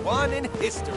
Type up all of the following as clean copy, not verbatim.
one in history.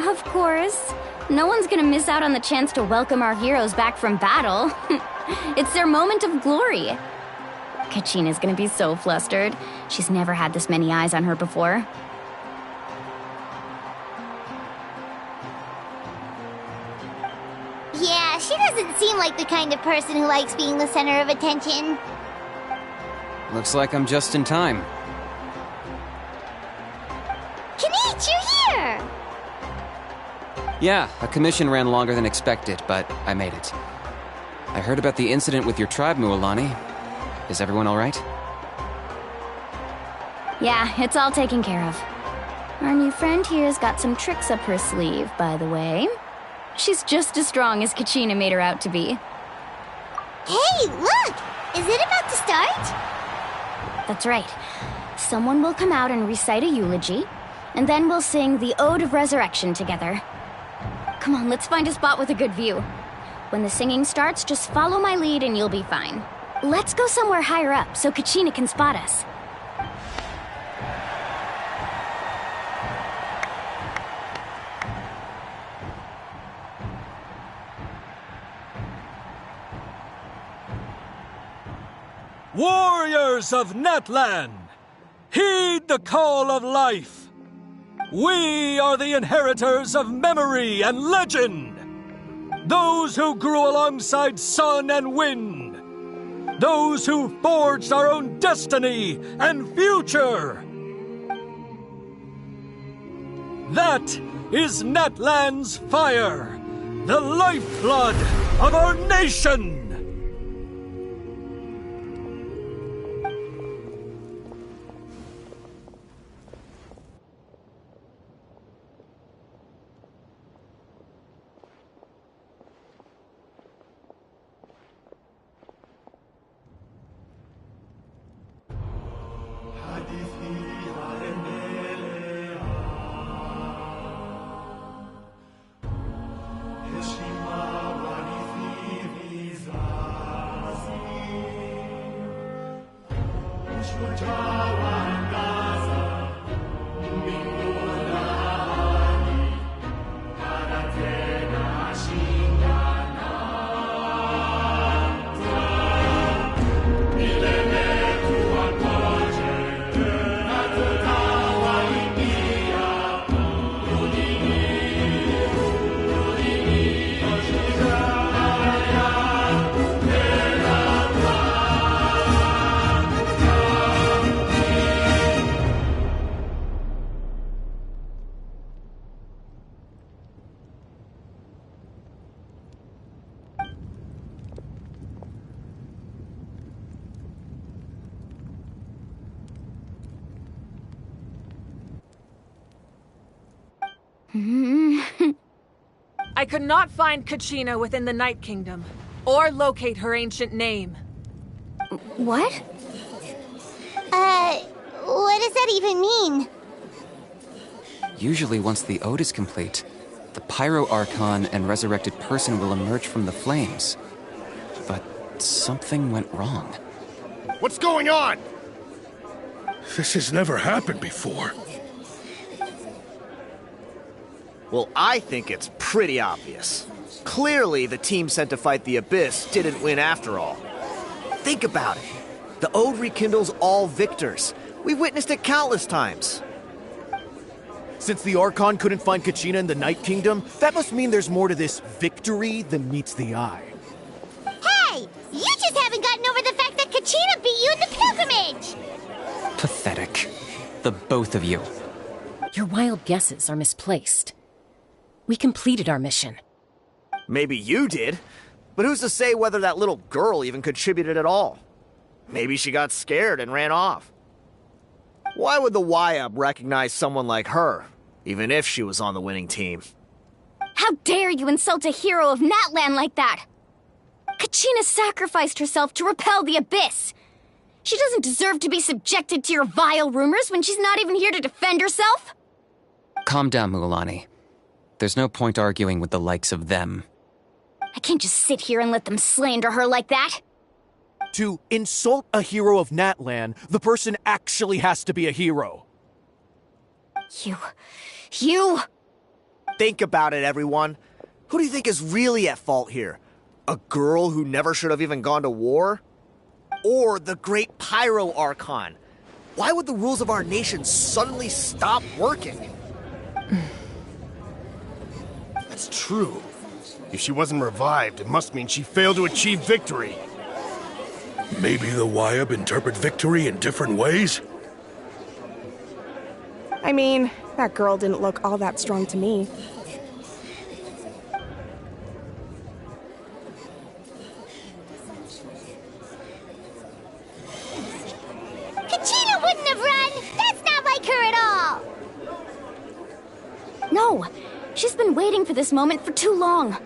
Of course. No one's gonna miss out on the chance to welcome our heroes back from battle. It's their moment of glory. Kachina's gonna be so flustered. She's never had this many eyes on her before. Yeah, she doesn't seem like the kind of person who likes being the center of attention. Looks like I'm just in time. Kenich, you're here! Yeah, a commission ran longer than expected, but I made it. I heard about the incident with your tribe, Mualani. Is everyone all right? Yeah, it's all taken care of. Our new friend here's got some tricks up her sleeve, by the way. She's just as strong as Kachina made her out to be. Hey, look! Is it about to start? That's right. Someone will come out and recite a eulogy, and then we'll sing the Ode of Resurrection together. Come on, let's find a spot with a good view. When the singing starts, just follow my lead and you'll be fine. Let's go somewhere higher up so Kachina can spot us. Warriors of Natlan, heed the call of life. We are the inheritors of memory and legend. Those who grew alongside sun and wind. Those who forged our own destiny and future. That is Natlan's fire, the lifeblood of our nation. I could not find Kachina within the Night Kingdom, or locate her ancient name. What? What does that even mean? Usually once the ode is complete, the Pyro Archon and resurrected person will emerge from the flames. But something went wrong. What's going on? This has never happened before. Well, I think it's pretty obvious. Clearly, the team sent to fight the Abyss didn't win after all. Think about it. The Ode rekindles all victors. We've witnessed it countless times. Since the Archon couldn't find Kachina in the Night Kingdom, that must mean there's more to this victory than meets the eye. Hey! You just haven't gotten over the fact that Kachina beat you in the pilgrimage! Pathetic. The both of you. Your wild guesses are misplaced. We completed our mission. Maybe you did, but who's to say whether that little girl even contributed at all? Maybe she got scared and ran off. Why would the YUB recognize someone like her, even if she was on the winning team? How dare you insult a hero of Natlan like that? Kachina sacrificed herself to repel the Abyss. She doesn't deserve to be subjected to your vile rumors when she's not even here to defend herself. Calm down, Mualani. There's no point arguing with the likes of them. I can't just sit here and let them slander her like that. To insult a hero of Natlan, the person actually has to be a hero. You... Think about it, everyone. Who do you think is really at fault here? A girl who never should have even gone to war? Or the great Pyro Archon? Why would the rules of our nation suddenly stop working? That's true. If she wasn't revived, it must mean she failed to achieve victory. Maybe the YUB interpret victory in different ways? I mean, that girl didn't look all that strong to me. Kachina wouldn't have run! That's not like her at all! No, she's been waiting for this moment for too long.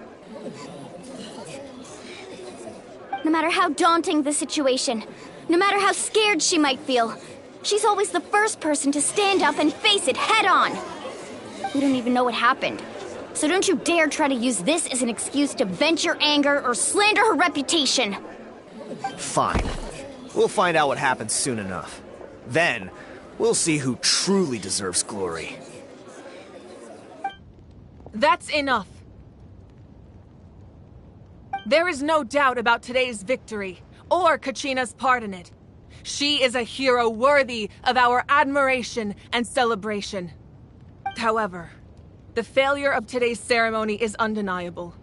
No matter how daunting the situation, no matter how scared she might feel, she's always the first person to stand up and face it head on. We don't even know what happened. So don't you dare try to use this as an excuse to vent your anger or slander her reputation. Fine. We'll find out what happens soon enough. Then, we'll see who truly deserves glory. That's enough. There is no doubt about today's victory, or Kachina's part in it. She is a hero worthy of our admiration and celebration. However, the failure of today's ceremony is undeniable.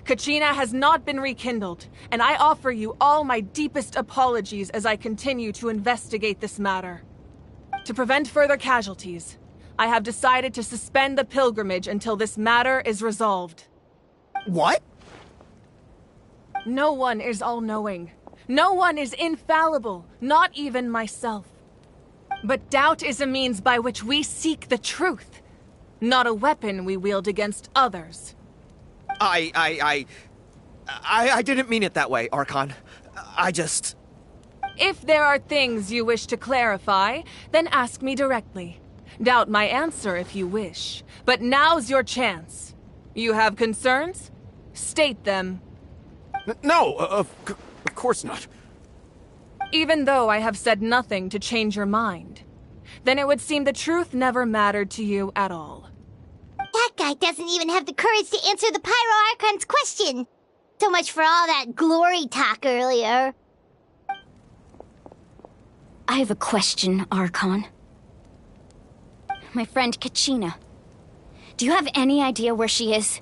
Kachina has not been rekindled, and I offer you all my deepest apologies as I continue to investigate this matter. To prevent further casualties, I have decided to suspend the pilgrimage until this matter is resolved. What? No one is all-knowing. No one is infallible, not even myself. But doubt is a means by which we seek the truth, not a weapon we wield against others. I didn't mean it that way, Archon. If there are things you wish to clarify, then ask me directly. Doubt my answer if you wish, but now's your chance. You have concerns? State them. No, of course not. Even though I have said nothing to change your mind, then it would seem the truth never mattered to you at all. That guy doesn't even have the courage to answer the Pyro Archon's question. So much for all that glory talk earlier. I have a question, Archon. My friend Kachina. Do you have any idea where she is?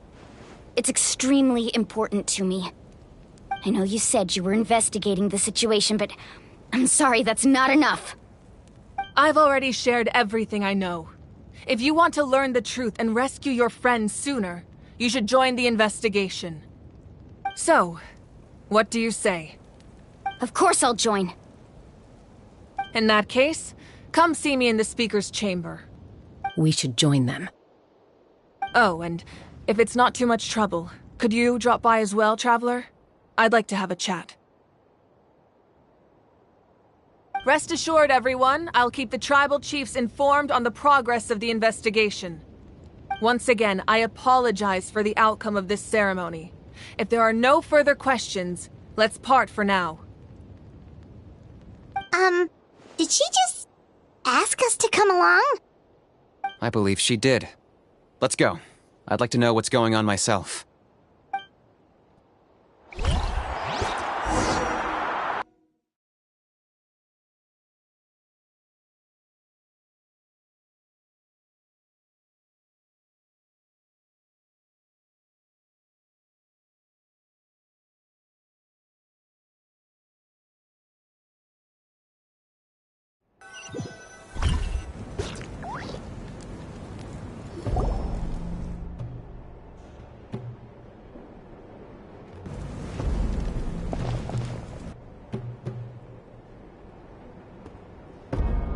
It's extremely important to me. I know you said you were investigating the situation, but I'm sorry, that's not enough. I've already shared everything I know. If you want to learn the truth and rescue your friends sooner, you should join the investigation. So, what do you say? Of course I'll join. In that case, come see me in the speaker's chamber. We should join them. Oh, and if it's not too much trouble, could you drop by as well, Traveler? I'd like to have a chat. Rest assured, everyone, I'll keep the tribal chiefs informed on the progress of the investigation. Once again, I apologize for the outcome of this ceremony. If there are no further questions, let's part for now. Did she just ask us to come along? I believe she did. Let's go. I'd like to know what's going on myself.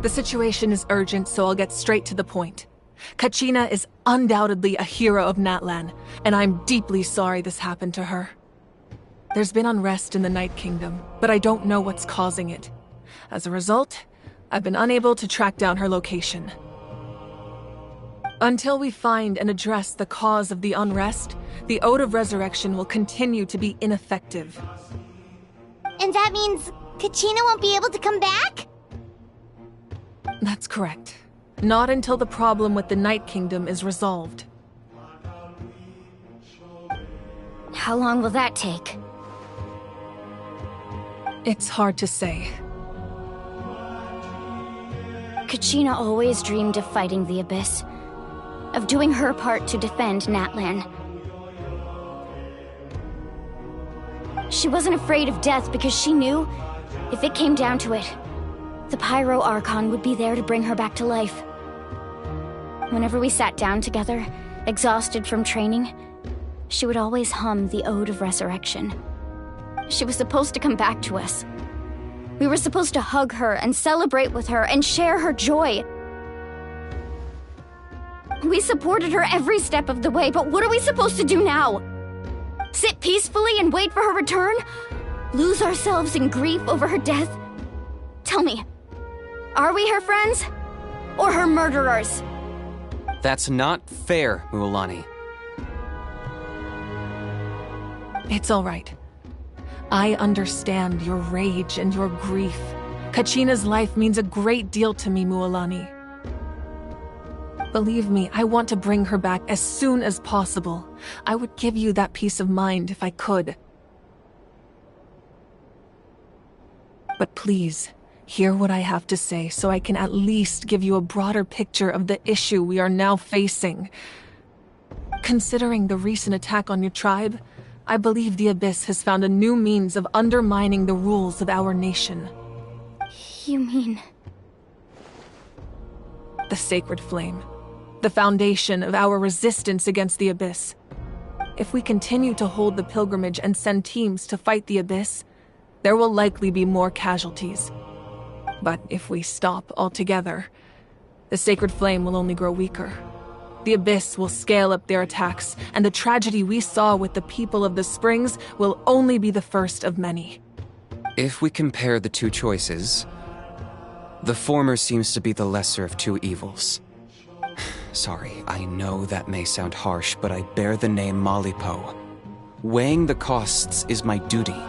The situation is urgent, so I'll get straight to the point. Kachina is undoubtedly a hero of Natlan, and I'm deeply sorry this happened to her. There's been unrest in the Night Kingdom, but I don't know what's causing it. As a result, I've been unable to track down her location. Until we find and address the cause of the unrest, the Ode of Resurrection will continue to be ineffective. And that means Kachina won't be able to come back? That's correct. Not until the problem with the Night Kingdom is resolved. How long will that take? It's hard to say. Kachina always dreamed of fighting the Abyss, of doing her part to defend Natlan. She wasn't afraid of death because she knew, if it came down to it, the Pyro Archon would be there to bring her back to life. Whenever we sat down together, exhausted from training, she would always hum the Ode of Resurrection. She was supposed to come back to us. We were supposed to hug her and celebrate with her and share her joy. We supported her every step of the way, but what are we supposed to do now? Sit peacefully and wait for her return? Lose ourselves in grief over her death? Tell me, are we her friends? Or her murderers? That's not fair, Mualani. It's all right. I understand your rage and your grief. Kachina's life means a great deal to me, Mualani. Believe me, I want to bring her back as soon as possible. I would give you that peace of mind if I could. But please, hear what I have to say so I can at least give you a broader picture of the issue we are now facing. Considering the recent attack on your tribe, I believe the Abyss has found a new means of undermining the rules of our nation. You mean... The Sacred Flame. The foundation of our resistance against the Abyss. If we continue to hold the pilgrimage and send teams to fight the Abyss, there will likely be more casualties. But if we stop altogether, the Sacred Flame will only grow weaker. The Abyss will scale up their attacks, and the tragedy we saw with the people of the Springs will only be the first of many. If we compare the two choices, the former seems to be the lesser of two evils. Sorry, I know that may sound harsh, but I bear the name Malipo. Weighing the costs is my duty.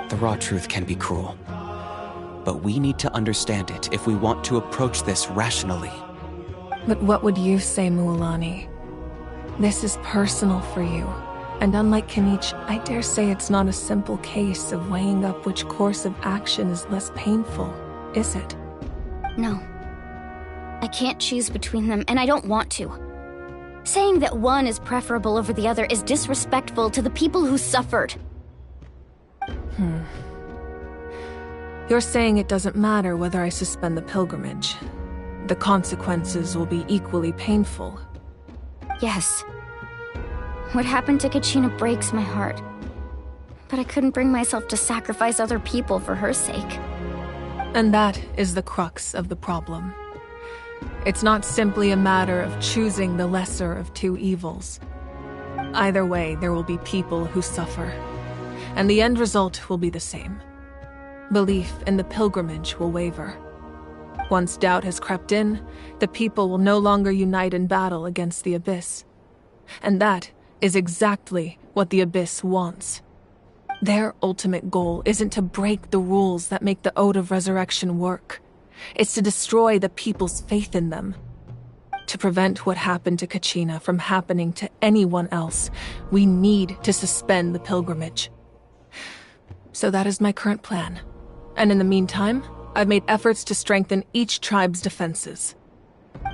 The raw truth can be cruel. But we need to understand it if we want to approach this rationally. But what would you say, Mualani? This is personal for you. And unlike Kanich, I dare say it's not a simple case of weighing up which course of action is less painful, is it? No. I can't choose between them, and I don't want to. Saying that one is preferable over the other is disrespectful to the people who suffered. You're saying it doesn't matter whether I suspend the pilgrimage. The consequences will be equally painful. Yes. What happened to Kachina breaks my heart. But I couldn't bring myself to sacrifice other people for her sake. And that is the crux of the problem. It's not simply a matter of choosing the lesser of two evils. Either way, there will be people who suffer. And the end result will be the same. Belief in the pilgrimage will waver. Once doubt has crept in, the people will no longer unite in battle against the Abyss. And that is exactly what the Abyss wants. Their ultimate goal isn't to break the rules that make the Ode of Resurrection work. It's to destroy the people's faith in them. To prevent what happened to Kachina from happening to anyone else, we need to suspend the pilgrimage. So that is my current plan. And in the meantime, I've made efforts to strengthen each tribe's defenses.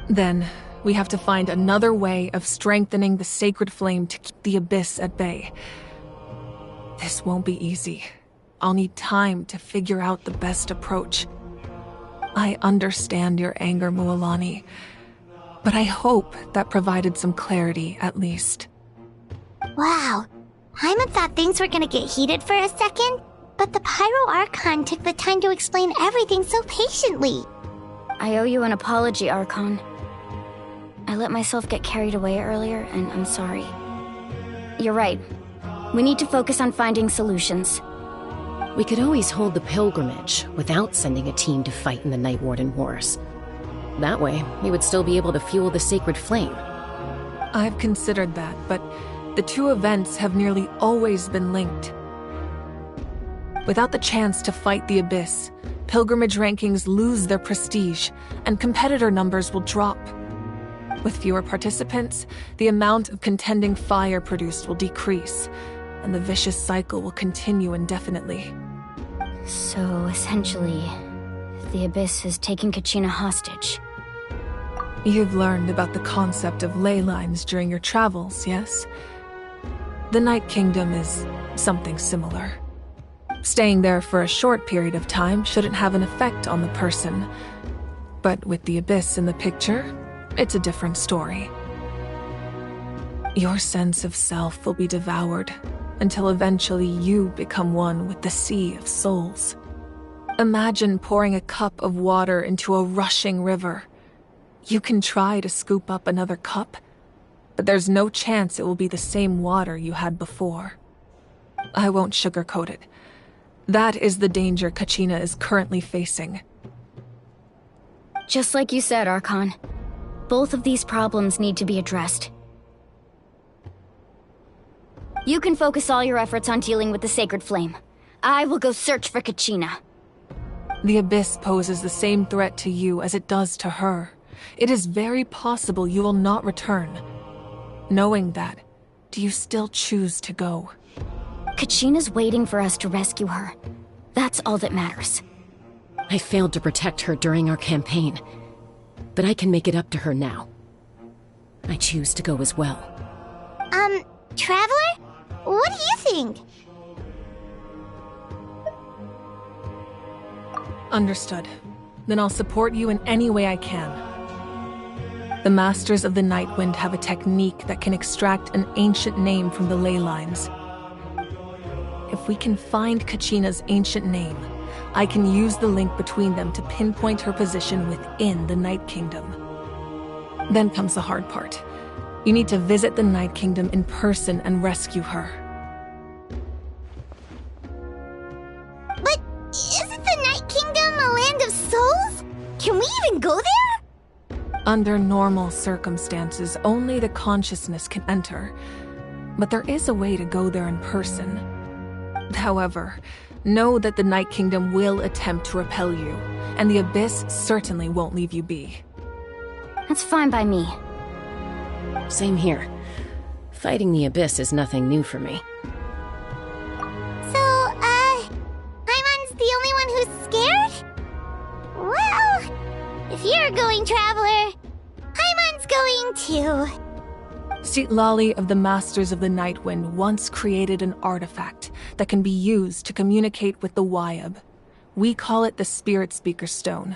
Then, we have to find another way of strengthening the sacred flame to keep the Abyss at bay. This won't be easy. I'll need time to figure out the best approach. I understand your anger, Mualani, but I hope that provided some clarity at least. Wow. Paimon thought things were gonna get heated for a second, but the Pyro Archon took the time to explain everything so patiently. I owe you an apology, Archon. I let myself get carried away earlier, and I'm sorry. You're right. We need to focus on finding solutions. We could always hold the pilgrimage without sending a team to fight in the Night Warden Wars. That way, we would still be able to fuel the sacred flame. I've considered that, but the two events have nearly always been linked. Without the chance to fight the Abyss, pilgrimage rankings lose their prestige, and competitor numbers will drop. With fewer participants, the amount of contending fire produced will decrease, and the vicious cycle will continue indefinitely. So, essentially, the Abyss is taking Kachina hostage. You've learned about the concept of ley lines during your travels, yes? The Night Kingdom is something similar. Staying there for a short period of time shouldn't have an effect on the person. But with the Abyss in the picture, it's a different story. Your sense of self will be devoured until eventually you become one with the Sea of Souls. Imagine pouring a cup of water into a rushing river. You can try to scoop up another cup, but there's no chance it will be the same water you had before. I won't sugarcoat it. That is the danger Kachina is currently facing. Just like you said, Archon. Both of these problems need to be addressed. You can focus all your efforts on dealing with the sacred flame. I will go search for Kachina. The Abyss poses the same threat to you as it does to her. It is very possible you will not return. Knowing that, do you still choose to go? Kachina's waiting for us to rescue her. That's all that matters. I failed to protect her during our campaign, but I can make it up to her now. I choose to go as well. Traveler? What do you think? Understood. Then I'll support you in any way I can. The Masters of the Nightwind have a technique that can extract an ancient name from the ley lines. If we can find Kachina's ancient name, I can use the link between them to pinpoint her position within the Night Kingdom. Then comes the hard part. You need to visit the Night Kingdom in person and rescue her. But isn't the Night Kingdom a land of souls? Can we even go there? Under normal circumstances, only the consciousness can enter. But there is a way to go there in person. However, know that the Night Kingdom will attempt to repel you, and the Abyss certainly won't leave you be. That's fine by me. Same here. Fighting the Abyss is nothing new for me. So, Paimon's the only one who's scared? Well, if you're going, Traveler, Paimon's going too. Citlali of the Masters of the Nightwind once created an artifact that can be used to communicate with the Wyab. We call it the Spirit Speaker Stone.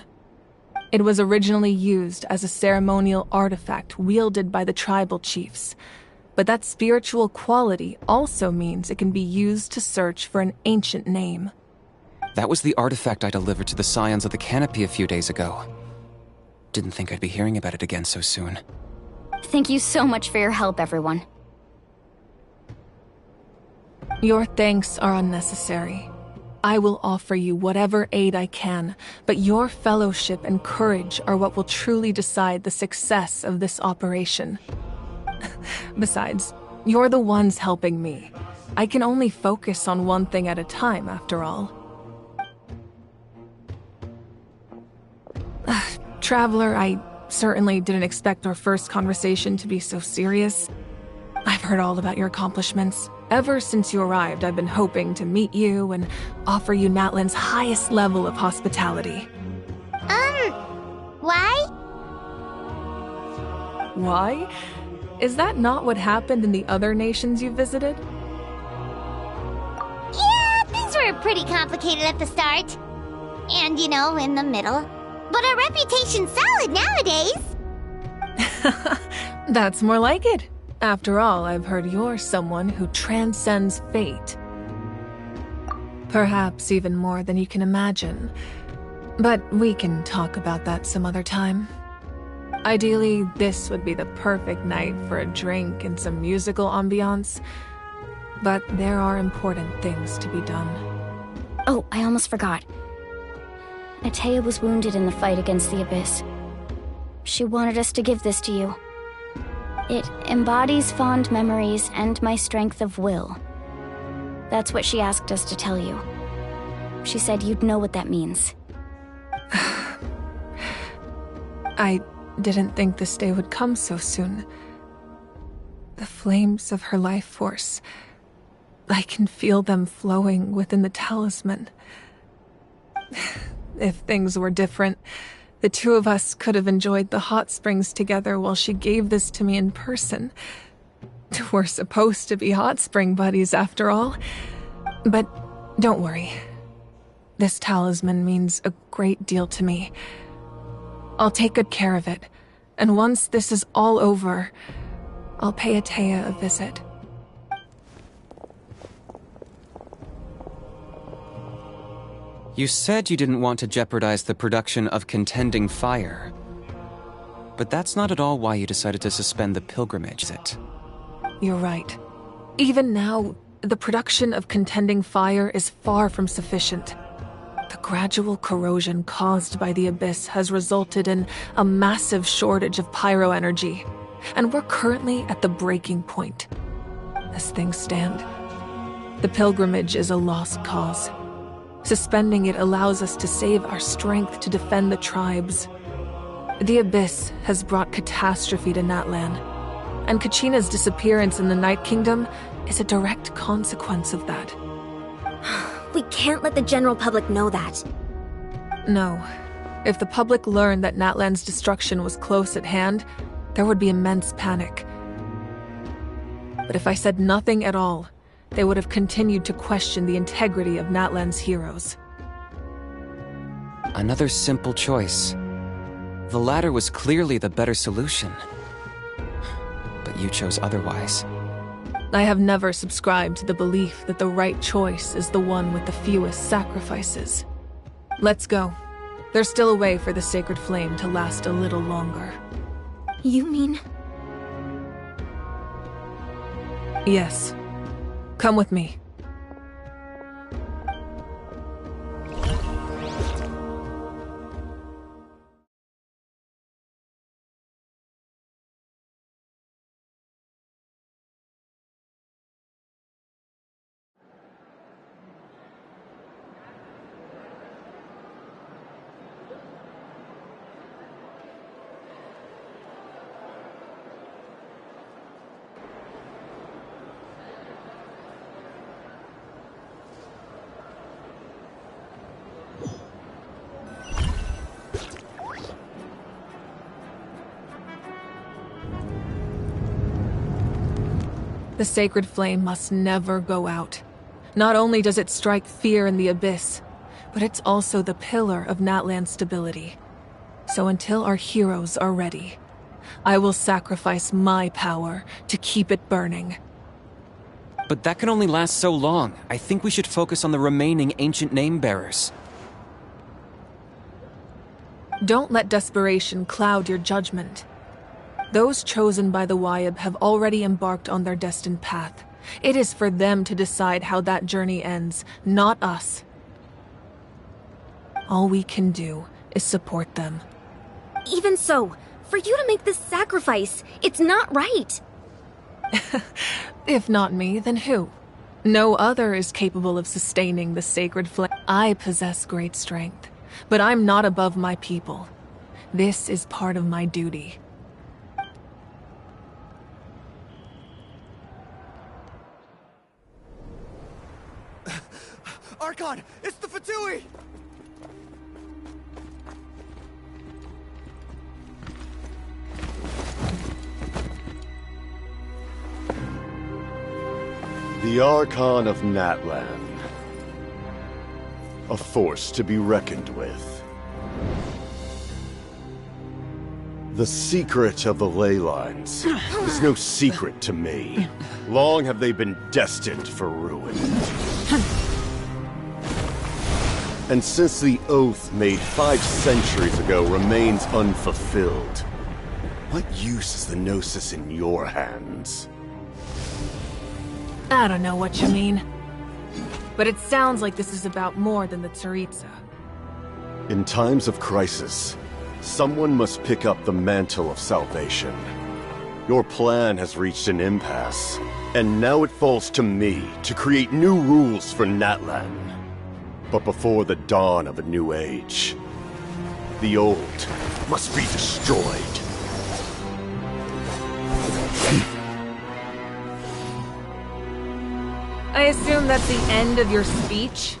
It was originally used as a ceremonial artifact wielded by the tribal chiefs, but that spiritual quality also means it can be used to search for an ancient name. That was the artifact I delivered to the Scions of the Canopy a few days ago. Didn't think I'd be hearing about it again so soon. Thank you so much for your help, everyone. Your thanks are unnecessary. I will offer you whatever aid I can, but your fellowship and courage are what will truly decide the success of this operation. Besides, you're the ones helping me. I can only focus on one thing at a time, after all. Traveler, I certainly didn't expect our first conversation to be so serious. I've heard all about your accomplishments. Ever since you arrived, I've been hoping to meet you and offer you Natlan's highest level of hospitality. Why? Why? Is that not what happened in the other nations you visited? Yeah, things were pretty complicated at the start. And, in the middle. But our reputation's solid nowadays. That's more like it. After all, I've heard you're someone who transcends fate. Perhaps even more than you can imagine. But we can talk about that some other time. Ideally, this would be the perfect night for a drink and some musical ambiance. But there are important things to be done. Oh, I almost forgot. Atea was wounded in the fight against the Abyss. She wanted us to give this to you. It embodies fond memories and my strength of will. That's what she asked us to tell you. She said you'd know what that means. I didn't think this day would come so soon. The flames of her life force. I can feel them flowing within the talisman. If things were different, the two of us could have enjoyed the hot springs together while she gave this to me in person. We're supposed to be hot spring buddies after all. But don't worry. This talisman means a great deal to me. I'll take good care of it, and once this is all over, I'll pay Atea a visit. You said you didn't want to jeopardize the production of Contending Fire. But that's not at all why you decided to suspend the pilgrimage, is it? You're right. Even now, the production of Contending Fire is far from sufficient. The gradual corrosion caused by the Abyss has resulted in a massive shortage of pyro energy, and we're currently at the breaking point. As things stand, the pilgrimage is a lost cause. Suspending it allows us to save our strength to defend the tribes. The Abyss has brought catastrophe to Natlan, and Kachina's disappearance in the Night Kingdom is a direct consequence of that. We can't let the general public know that. No. If the public learned that Natlan's destruction was close at hand, there would be immense panic. But if I said nothing at all, they would have continued to question the integrity of Natlan's heroes. Another simple choice. The latter was clearly the better solution. But you chose otherwise. I have never subscribed to the belief that the right choice is the one with the fewest sacrifices. Let's go. There's still a way for the sacred flame to last a little longer. You mean? Yes. Come with me. The sacred flame must never go out. Not only does it strike fear in the Abyss, but it's also the pillar of Natlan's stability. So until our heroes are ready, I will sacrifice my power to keep it burning. But that can only last so long. I think we should focus on the remaining ancient name-bearers. Don't let desperation cloud your judgment. Those chosen by the Wyab have already embarked on their destined path. It is for them to decide how that journey ends, not us. All we can do is support them. Even so, for you to make this sacrifice, it's not right. If not me, then who? No other is capable of sustaining the sacred flame. I possess great strength, but I'm not above my people. This is part of my duty. Archon, it's the Fatui! The Archon of Natlan. A force to be reckoned with. The secret of the ley lines is no secret to me. Long have they been destined for ruin. And since the oath made 5 centuries ago remains unfulfilled, what use is the Gnosis in your hands? I don't know what you mean. But it sounds like this is about more than the Tsaritsa. In times of crisis, someone must pick up the mantle of salvation. Your plan has reached an impasse, and now it falls to me to create new rules for Natlan. But before the dawn of a new age, the old must be destroyed. I assume that's the end of your speech?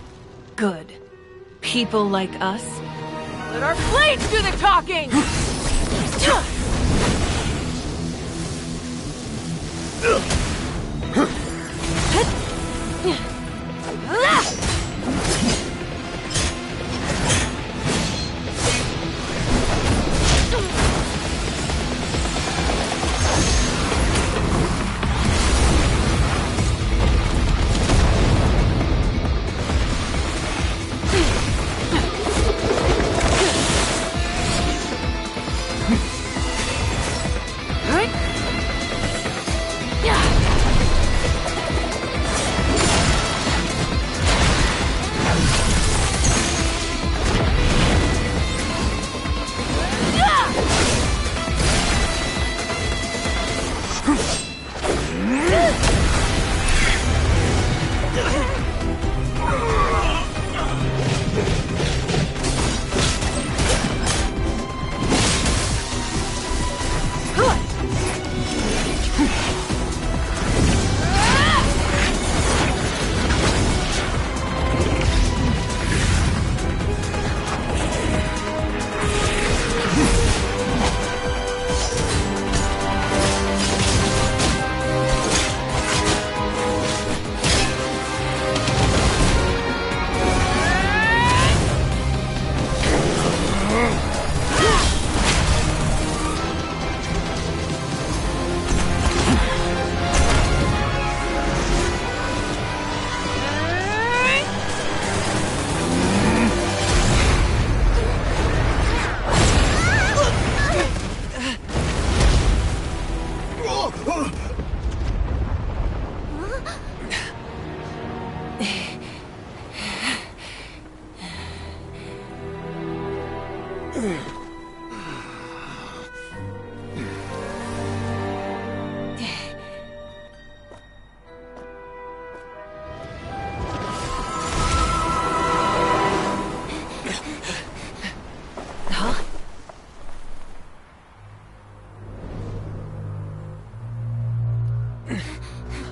Good. People like us? Let our blades do the talking!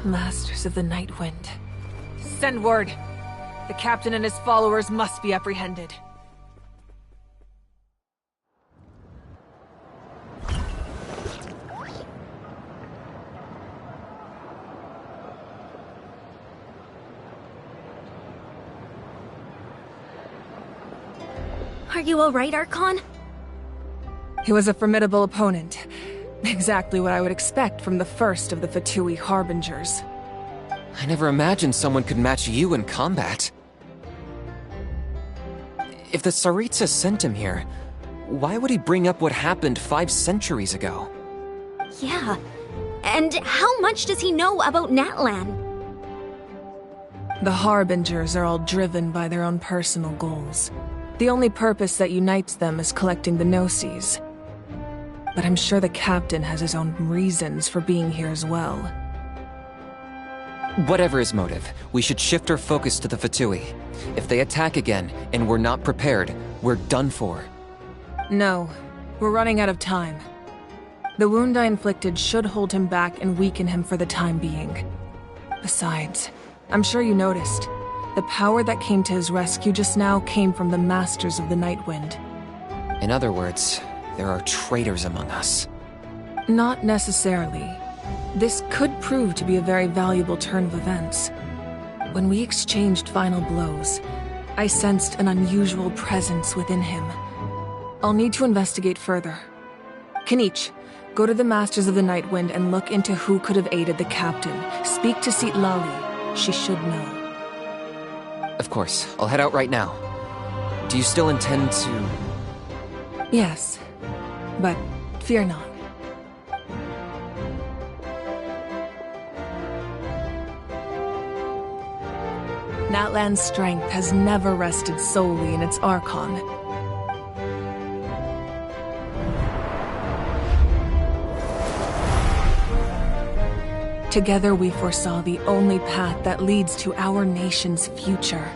Masters of the Night Wind. Send word. The captain and his followers must be apprehended. Are you alright, Archon? He was a formidable opponent. Exactly what I would expect from the first of the Fatui Harbingers. I never imagined someone could match you in combat. If the Tsaritsa sent him here, why would he bring up what happened 5 centuries ago? Yeah. And how much does he know about Natlan? The Harbingers are all driven by their own personal goals. The only purpose that unites them is collecting the gnosis. But I'm sure the captain has his own reasons for being here as well. Whatever his motive, we should shift our focus to the Fatui. If they attack again, and we're not prepared, we're done for. No, we're running out of time. The wound I inflicted should hold him back and weaken him for the time being. Besides, I'm sure you noticed, the power that came to his rescue just now came from the Masters of the Nightwind. In other words, there are traitors among us. Not necessarily. This could prove to be a very valuable turn of events. When we exchanged final blows, I sensed an unusual presence within him. I'll need to investigate further. Kenichi, go to the Masters of the Nightwind and look into who could have aided the captain. Speak to Lali. She should know. Of course, I'll head out right now. Do you still intend to... Yes, but fear not. Natlan's strength has never rested solely in its Archon. Together we foresaw the only path that leads to our nation's future.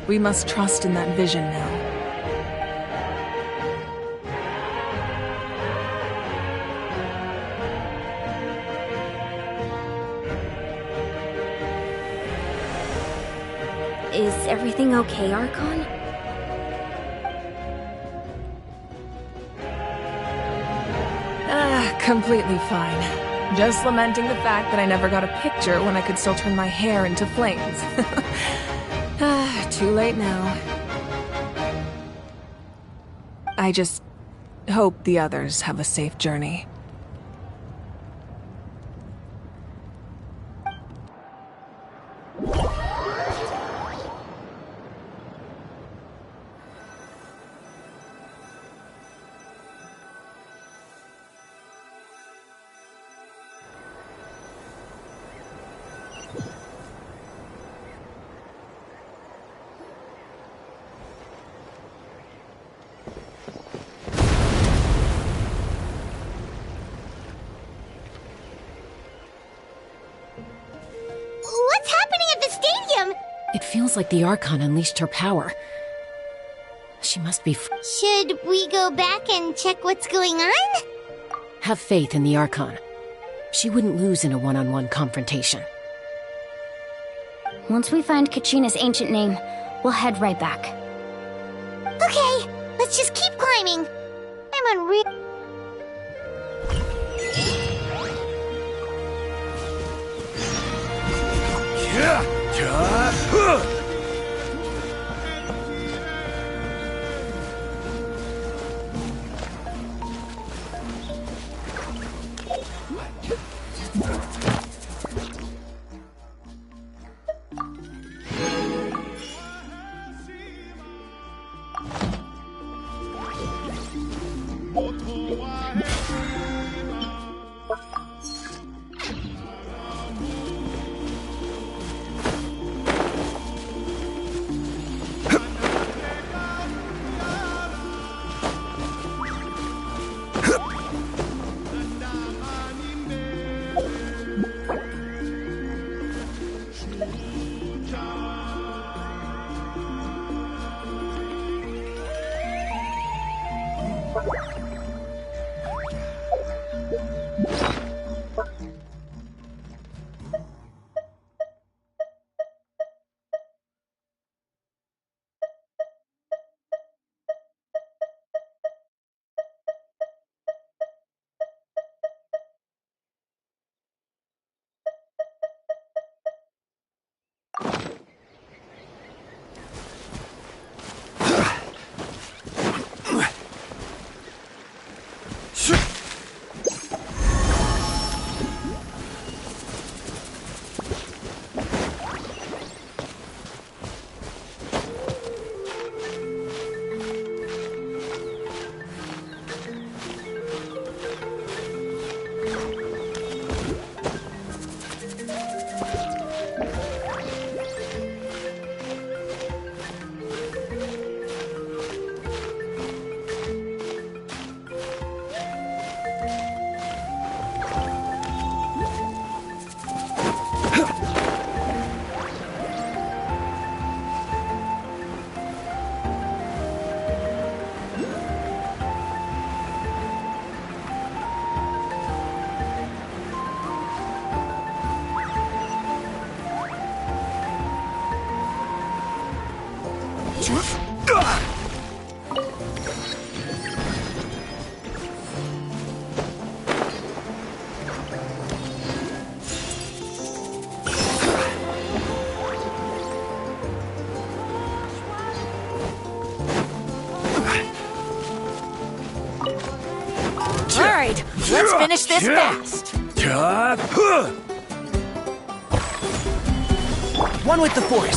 We must trust in that vision now. Is everything okay, Archon? Completely fine. Just lamenting the fact that I never got a picture when I could still turn my hair into flames. Too late now. I just hope the others have a safe journey. What's happening at the stadium? It feels like the Archon unleashed her power. She must be... Should we go back and check what's going on? Have faith in the Archon. She wouldn't lose in a one-on-one confrontation. Once we find Kachina's ancient name, we'll head right back. Okay, let's just keep climbing. I'm on real... Alright, let's finish this fast. One with the force.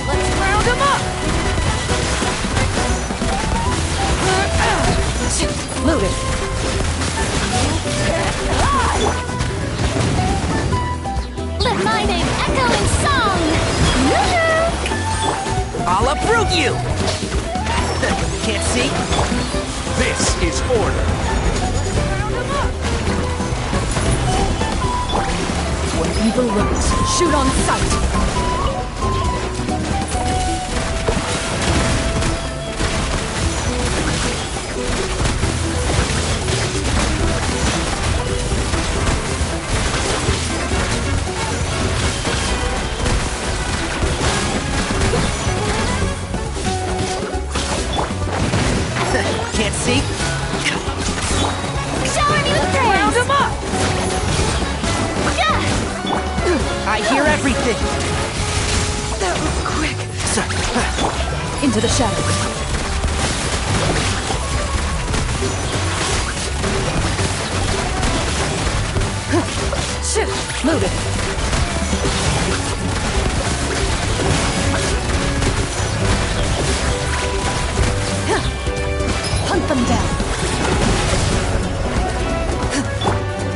Let's round him up! Loaded. Let my name echo in song! I'll uproot you! Can't see? This is order. Where evil lurks, shoot on sight. Can't see? Shower new things! Round him up! I hear everything! That was quick. Into the shadows. Shit, loaded. Hunt them down.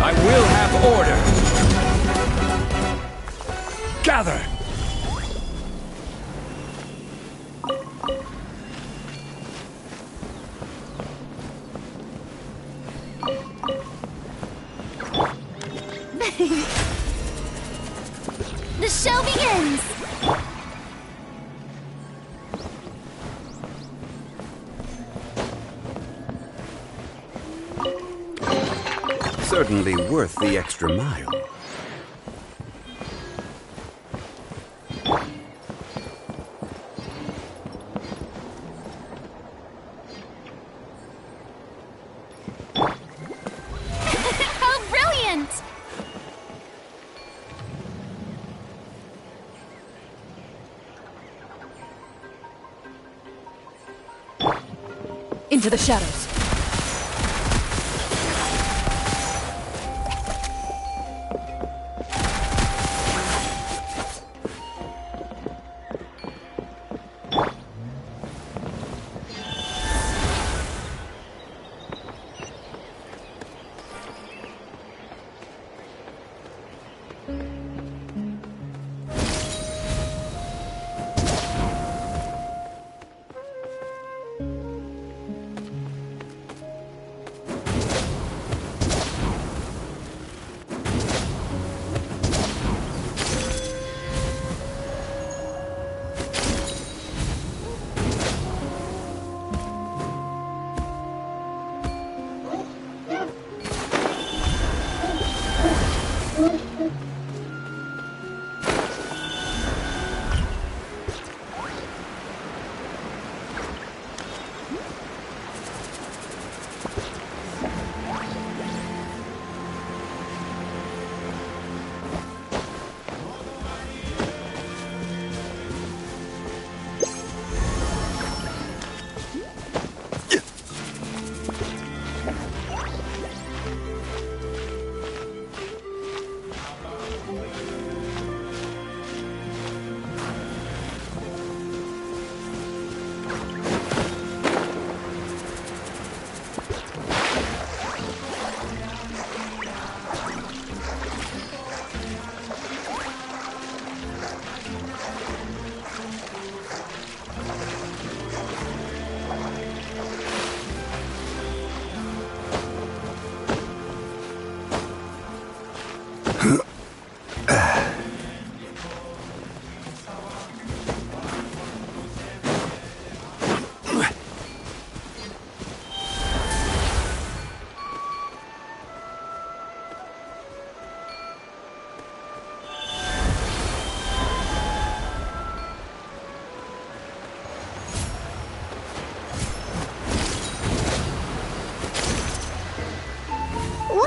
I will have order. Gather. The show begins! Certainly worth the extra mile. How brilliant! Into the shadows.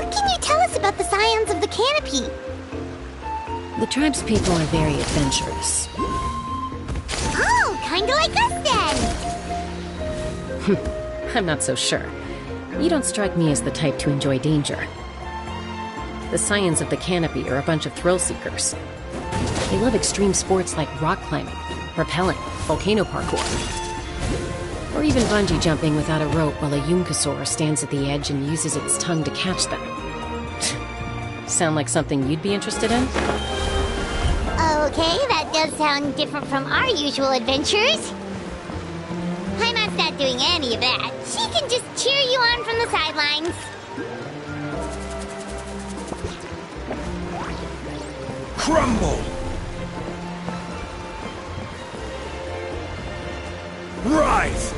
What can you tell us about the scions of the canopy? The tribespeople are very adventurous. Oh, kinda like us then! I'm not so sure. You don't strike me as the type to enjoy danger. The scions of the canopy are a bunch of thrill-seekers. They love extreme sports like rock climbing, rappelling, volcano parkour, or even bungee jumping without a rope while a Yunkasaur stands at the edge and uses its tongue to catch them. Sound like something you'd be interested in? Okay, that does sound different from our usual adventures. Paimon's not doing any of that. She can just cheer you on from the sidelines. Crumble! Rise!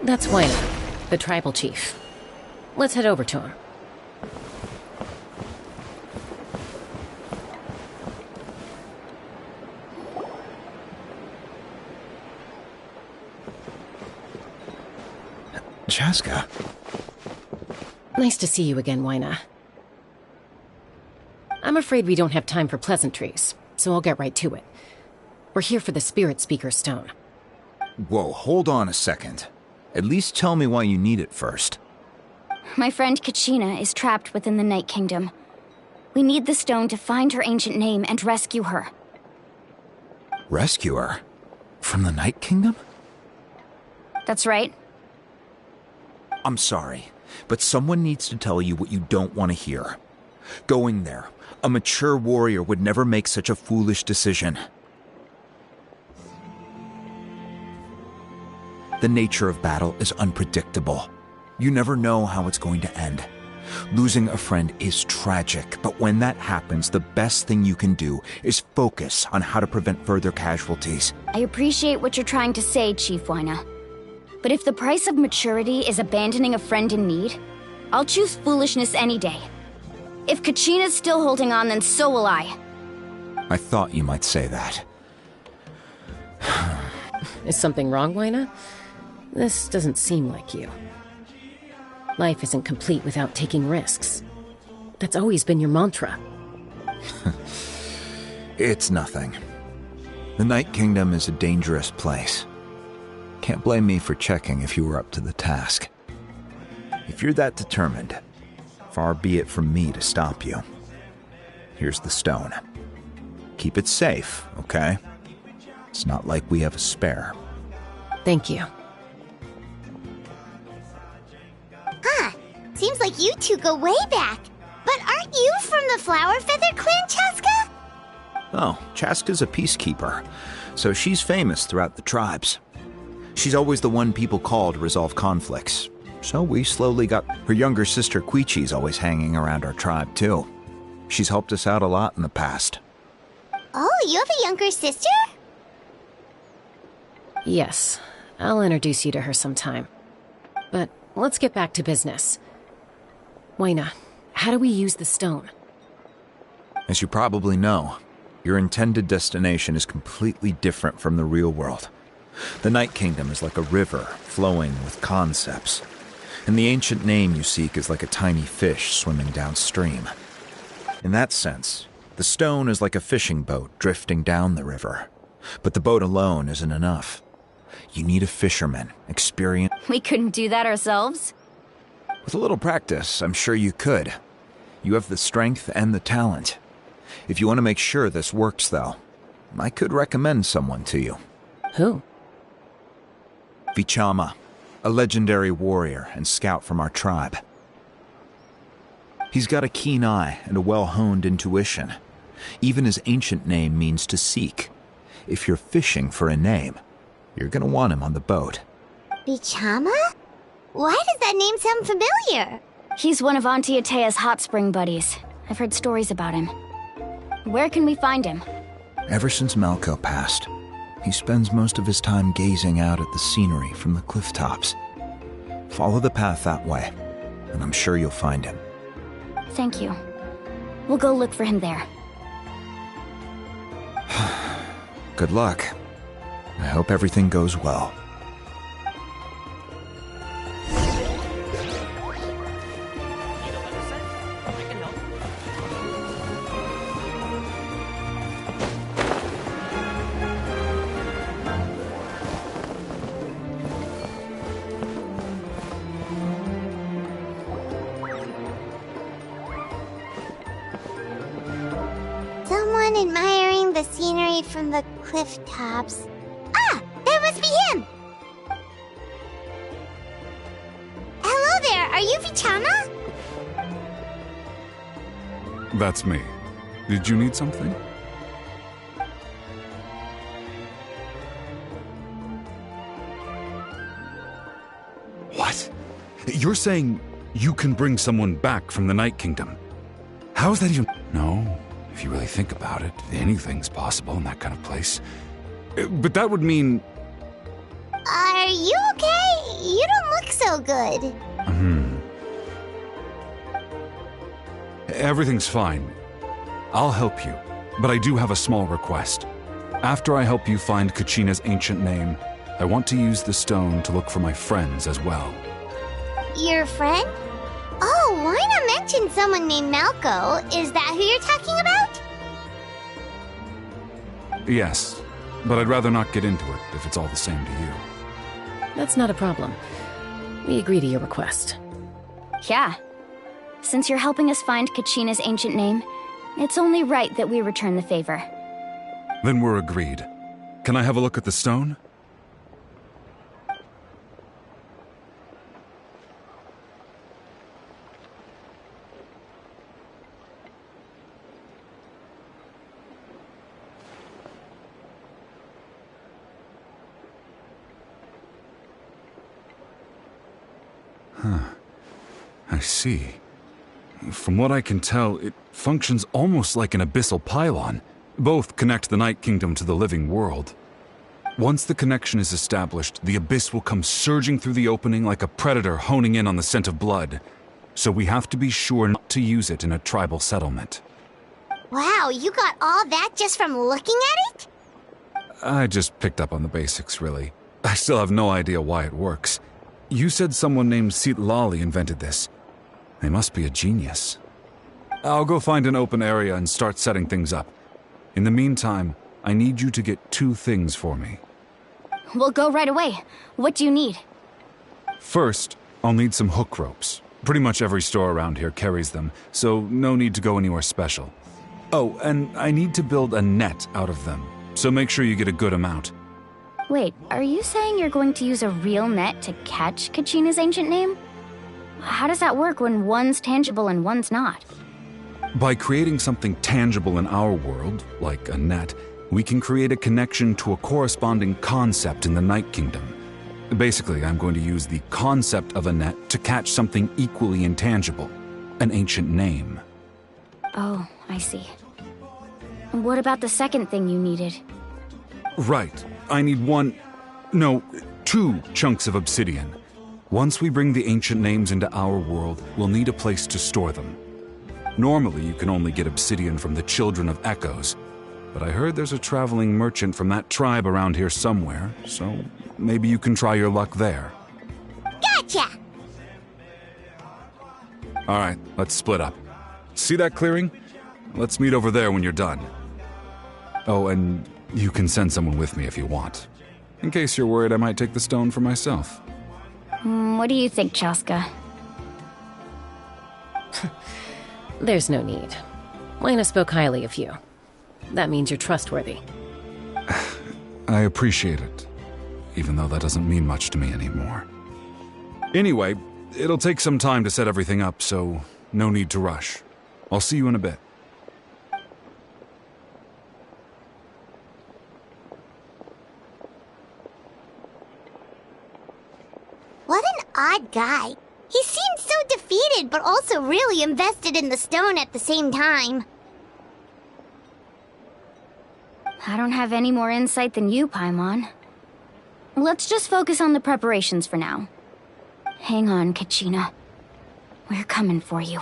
That's Waina, the tribal chief. Let's head over to him. Chaska. Nice to see you again, Waina. I'm afraid we don't have time for pleasantries, so I'll get right to it. We're here for the Spirit Speaker Stone. Whoa, hold on a second. At least tell me why you need it first. My friend Kachina is trapped within the Night Kingdom. We need the stone to find her ancient name and rescue her. Rescue her? From the Night Kingdom? That's right. I'm sorry, but someone needs to tell you what you don't want to hear. Going there, a mature warrior would never make such a foolish decision. The nature of battle is unpredictable. You never know how it's going to end. Losing a friend is tragic, but when that happens, the best thing you can do is focus on how to prevent further casualties. I appreciate what you're trying to say, Chief Waina. But if the price of maturity is abandoning a friend in need, I'll choose foolishness any day. If Kachina's still holding on, then so will I. I thought you might say that. Is something wrong, Waina? This doesn't seem like you. Life isn't complete without taking risks. That's always been your mantra. It's nothing. The Night Kingdom is a dangerous place. Can't blame me for checking if you were up to the task. If you're that determined, far be it from me to stop you. Here's the stone. Keep it safe, okay? It's not like we have a spare. Thank you. Huh. Seems like you two go way back. But aren't you from the Flower Feather Clan, Chaska? Oh, Chaska's a peacekeeper, so she's famous throughout the tribes. She's always the one people call to resolve conflicts. So we slowly got her younger sister Quichi's always hanging around our tribe, too. She's helped us out a lot in the past. Oh, you have a younger sister? Yes. I'll introduce you to her sometime. But let's get back to business. Waina, how do we use the stone? As you probably know, Your intended destination is completely different from the real world. The Night Kingdom is like a river flowing with concepts, and the ancient name you seek is like a tiny fish swimming downstream. In that sense, the stone is like a fishing boat drifting down the river, but the boat alone isn't enough. You need a fisherman, experienced. We couldn't do that ourselves? With a little practice, I'm sure you could. You have the strength and the talent. If you want to make sure this works, though, I could recommend someone to you. Who? Vichama, a legendary warrior and scout from our tribe. He's got a keen eye and a well-honed intuition. Even his ancient name means to seek. If you're fishing for a name, you're gonna want him on the boat. Vichama? Why does that name sound familiar? He's one of Auntie Atea's hot spring buddies. I've heard stories about him. Where can we find him? Ever since Malco passed, he spends most of his time gazing out at the scenery from the cliff tops. Follow the path that way, and I'm sure you'll find him. Thank you. We'll go look for him there. Good luck. I hope everything goes well. Someone admiring the scenery from the cliff tops. Ah! That must be him! Hello there, are you Vichama? That's me. Did you need something? What? You're saying you can bring someone back from the Night Kingdom? How is that even— No, if you really think about it, anything's possible in that kind of place. But that would mean— Are you okay? You don't look so good. Everything's fine. I'll help you, but I do have a small request. After I help you find Kachina's ancient name, I want to use the stone to look for my friends as well. Your friend? Oh, why not mention someone named Malco? Is that who you're talking about? Yes, but I'd rather not get into it if it's all the same to you. That's not a problem. We agree to your request. Yeah. Since you're helping us find Kachina's ancient name, it's only right that we return the favor. Then we're agreed. Can I have a look at the stone? I see. From what I can tell, it functions almost like an abyssal pylon. Both connect the Night Kingdom to the living world. Once the connection is established, the abyss will come surging through the opening like a predator honing in on the scent of blood. So we have to be sure not to use it in a tribal settlement. Wow, you got all that just from looking at it? I just picked up on the basics, really. I still have no idea why it works. You said someone named Sitlali invented this. They must be a genius. I'll go find an open area and start setting things up. In the meantime, I need you to get 2 things for me. We'll go right away. What do you need? First, I'll need some hook ropes. Pretty much every store around here carries them, so no need to go anywhere special. Oh, and I need to build a net out of them, so make sure you get a good amount. Wait, are you saying you're going to use a real net to catch Kachina's ancient name? How does that work when one's tangible and one's not? By creating something tangible in our world, like a net, we can create a connection to a corresponding concept in the Night Kingdom. Basically, I'm going to use the concept of a net to catch something equally intangible, an ancient name. Oh, I see. What about the second thing you needed? Right. I need 2 chunks of obsidian. Once we bring the ancient names into our world, we'll need a place to store them. Normally, you can only get obsidian from the Children of Echoes, but I heard there's a traveling merchant from that tribe around here somewhere, so maybe you can try your luck there. Gotcha! Alright, let's split up. See that clearing? Let's meet over there when you're done. Oh, and you can send someone with me if you want. In case you're worried I might take the stone for myself. What do you think, Chaska? There's no need. Lena spoke highly of you. That means you're trustworthy. I appreciate it, even though that doesn't mean much to me anymore. Anyway, it'll take some time to set everything up, so no need to rush. I'll see you in a bit. What an odd guy. He seemed so defeated, but also really invested in the stone at the same time. I don't have any more insight than you, Paimon. Let's just focus on the preparations for now. Hang on, Kachina. We're coming for you.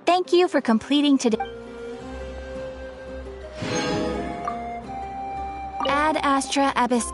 Thank you for completing today. Ad Astra Abyss.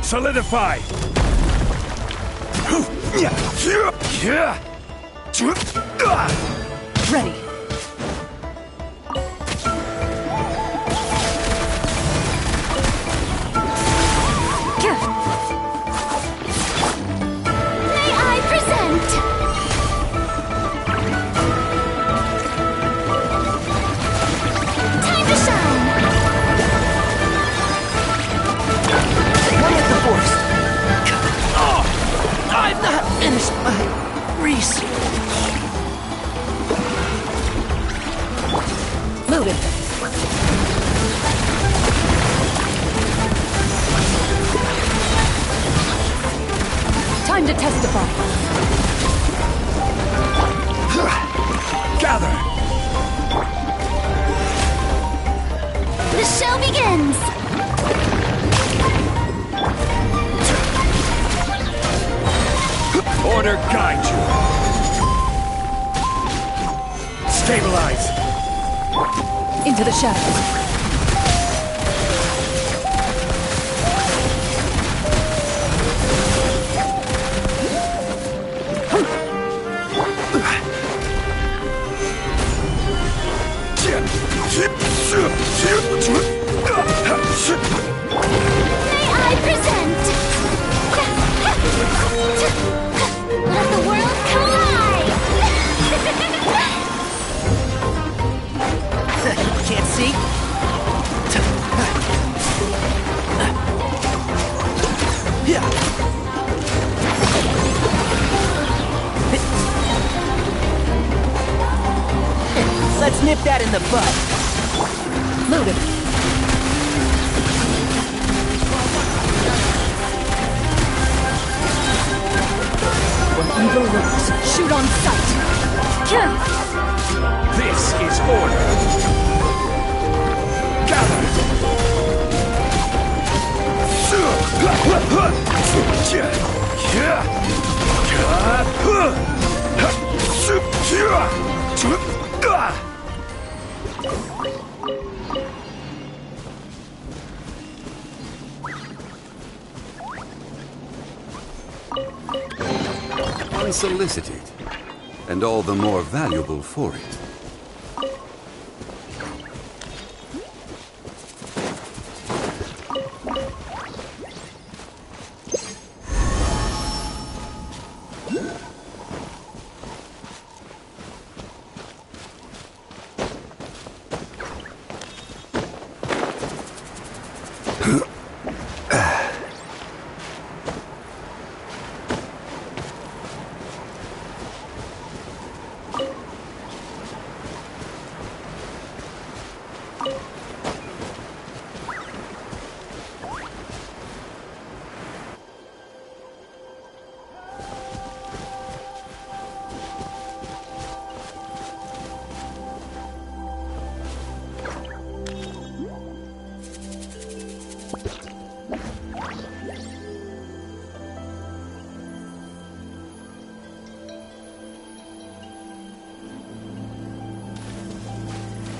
Solidify! Ready. May I present? Time to shine! One with the force. Finish my Reese. Moving. Time to testify. Gather. The show begins! Order guide you. Stabilize. Into the shadows. May I present... Let the world collide! Can't see? Let's nip that in the bud. Loaded. When evil lurks, shoot on sight. This is order. Gather. Unsolicited, and all the more valuable for it.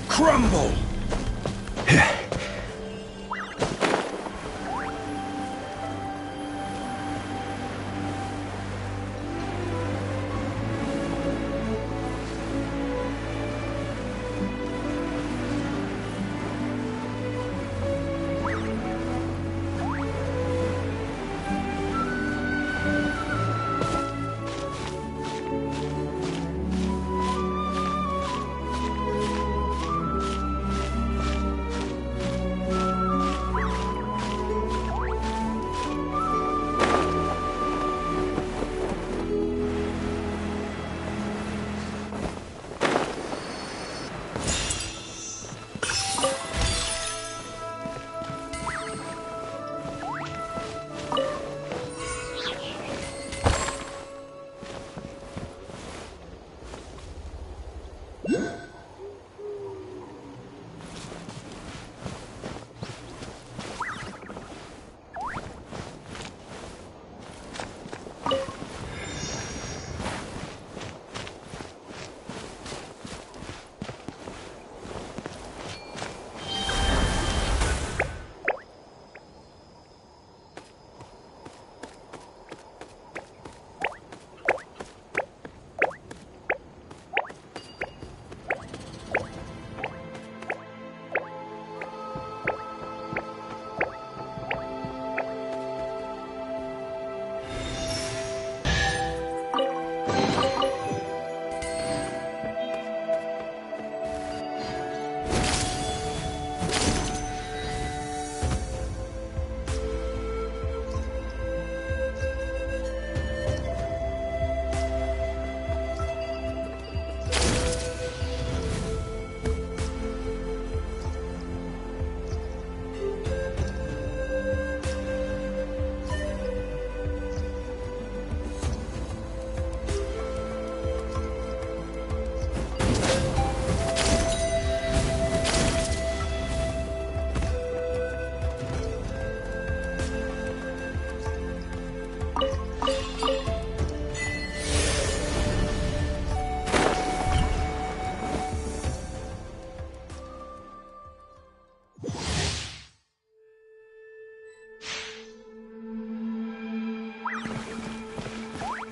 Crumble!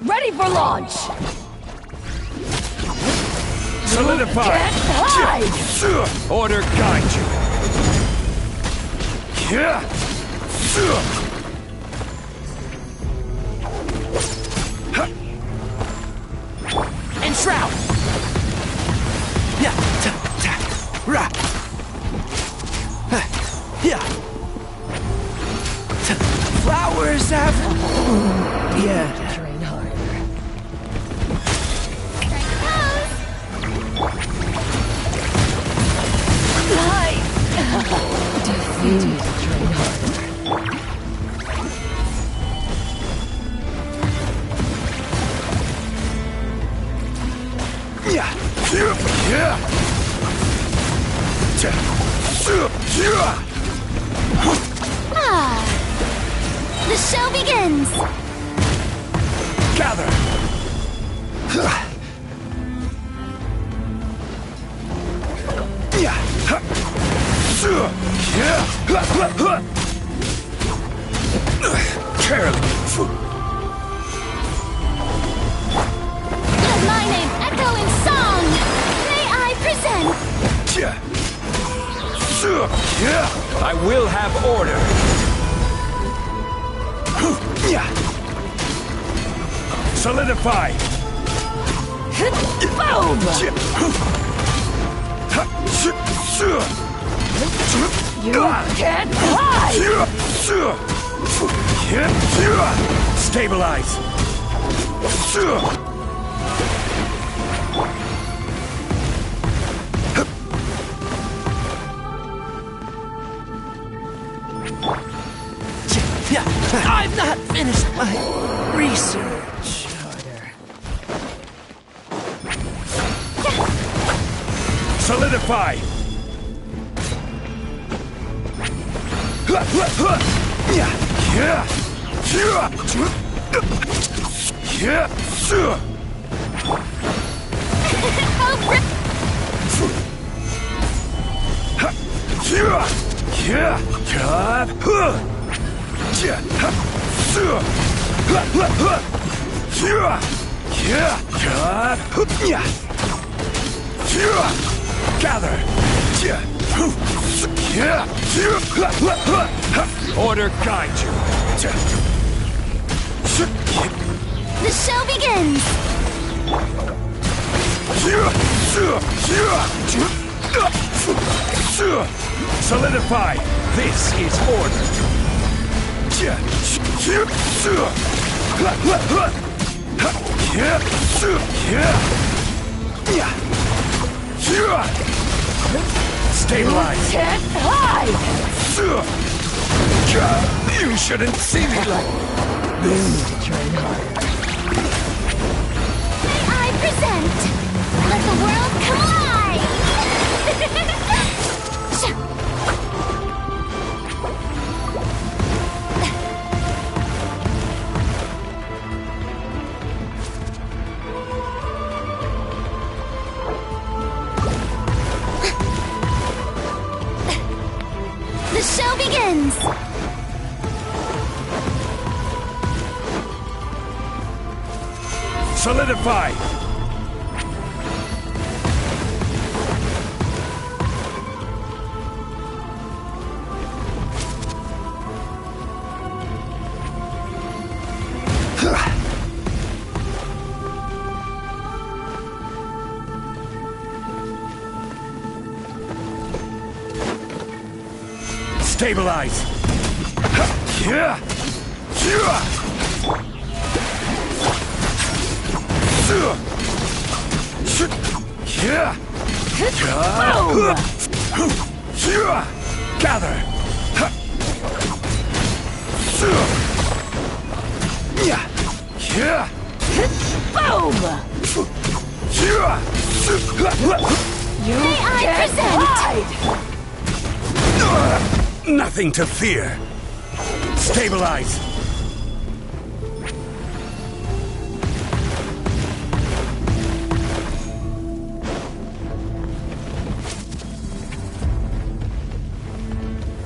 Ready for launch! Solidify! Can't hide! Order guide you! Enshroud! Yeah, ra. Yeah. Flowers have. Yeah. Train harder. Defeat. Train harder. Yeah. Ah, the show begins. Gather. Let my name echo in song. May I present? I will have order! Solidify. You can't hide! Stabilize. I've not finished my research. Solidify. Gather. Order guide you! The show begins. Solidify. This is order! Stabilize. Can't hide! You shouldn't see me like Train harder. May I present? Let the world collide. The show begins. Solidify. Stabilize. Gather. Boom! You May I can't present? hide! Nothing to fear. Stabilize.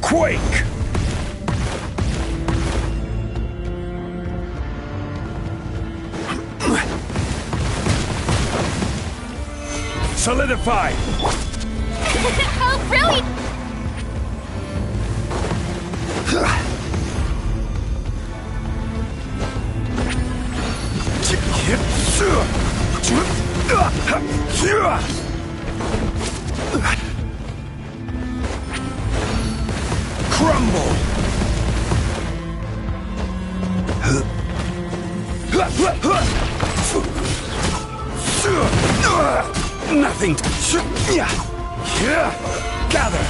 Quake. Solidify! Oh, brilliant! Crumble! Nothing. Gather.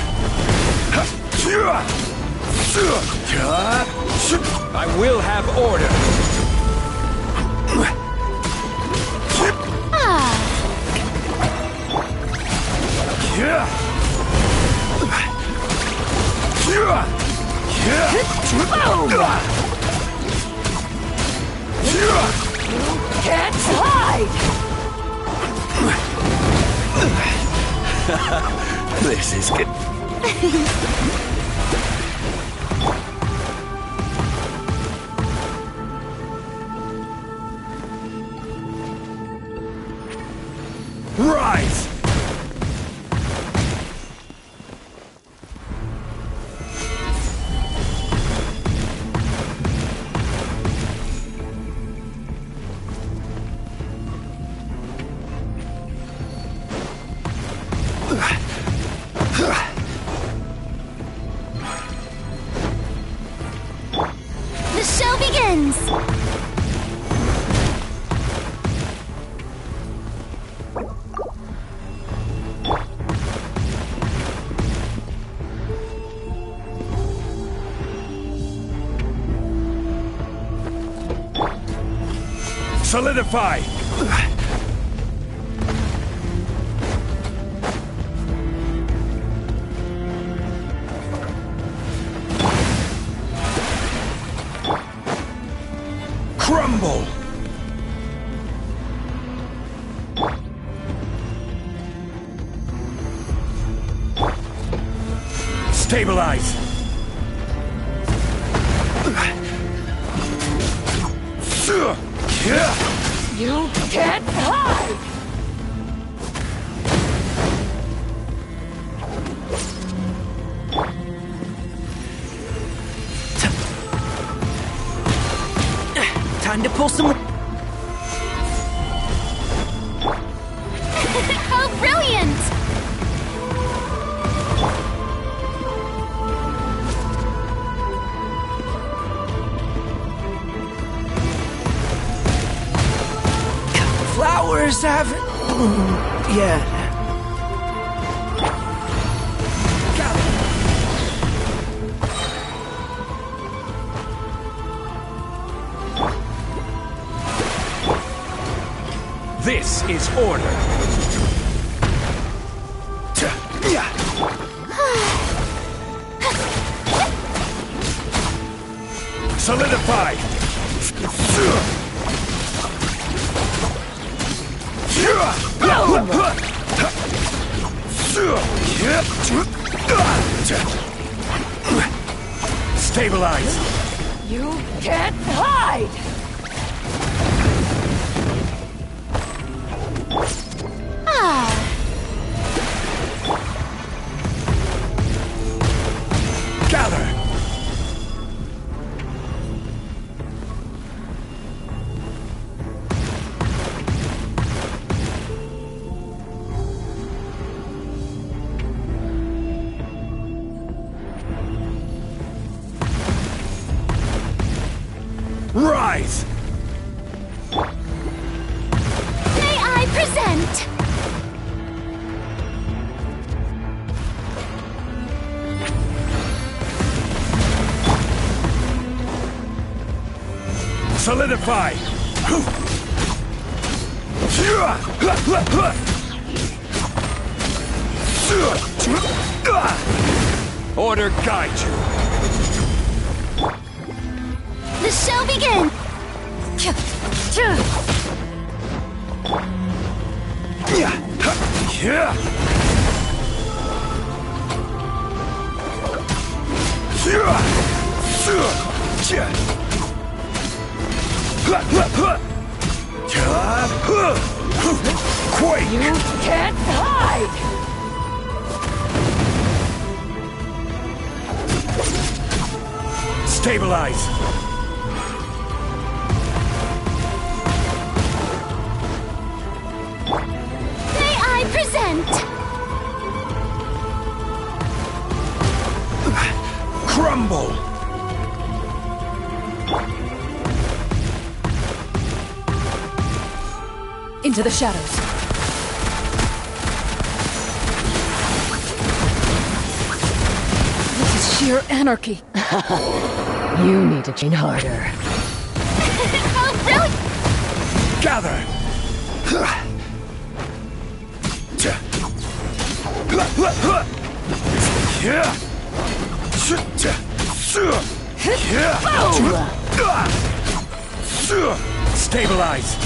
I will have order. Can't hide! This is good. Rise! The show begins! Solidify! Crumble! Stabilize! You can't hide! Time to pull some... Oh, brilliant! Flowers haven't bloomed yet. This is order. Solidify! Stabilize! You can't hide! Gather! Rise! May I present? Solidify! Order guide you! The show begins! Quake! You can't hide! Stabilize! May I present? Crumble! Into the shadows. This is sheer anarchy. You need to train harder. How brilliant! Gather! Stabilize!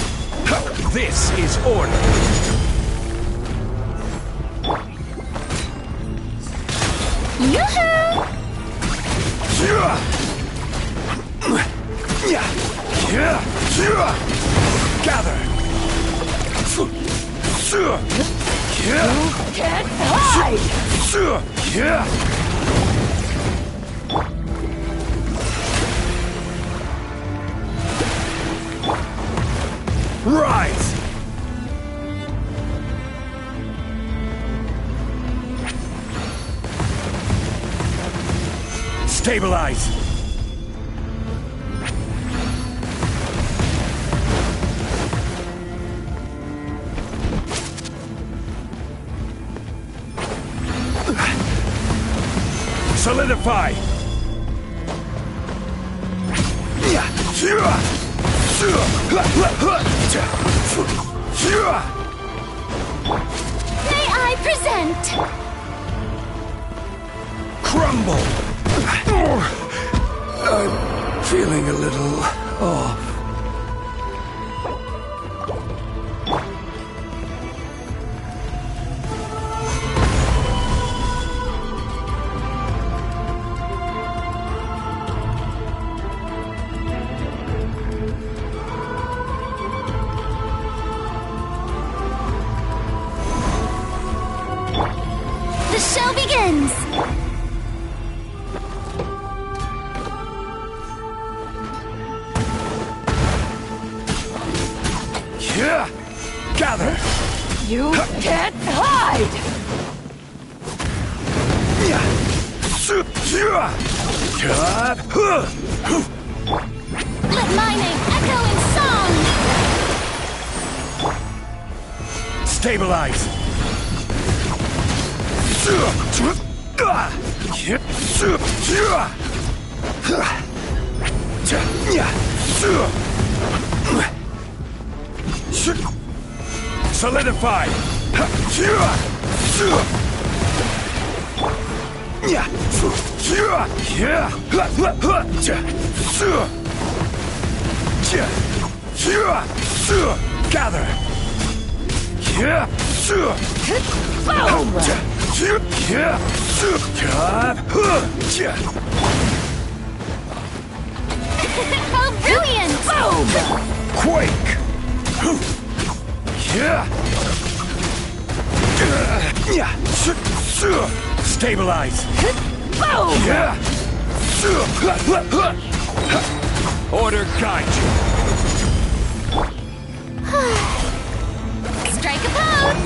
This is order! Yoo-hoo! Gather! You can't hide! Rise! Stabilize! Solidify! May I present? Crumble! I'm feeling a little off. The show begins! Gather! You can't hide! Let my name echo in song! Stabilize! Solidify! Gather! How brilliant! Quake! Stabilize! Order guide you! Strike a pose!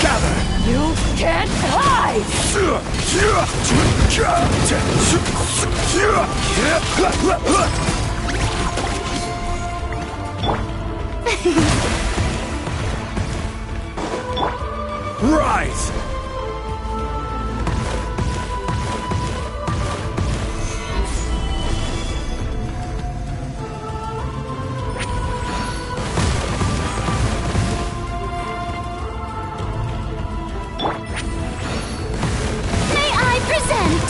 Gather! You can't hide! Rise! May I present?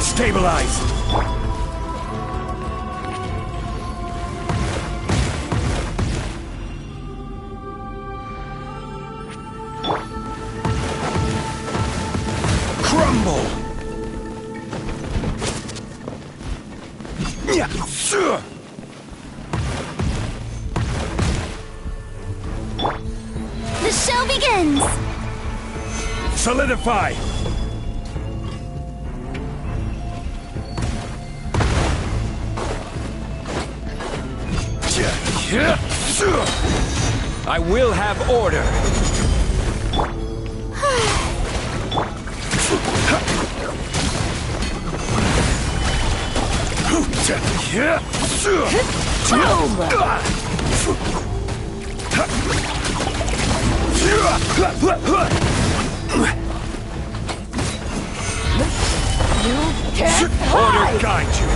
Stabilize! Crumble! The show begins! Solidify! I will have order! You can't Order hide! guide you!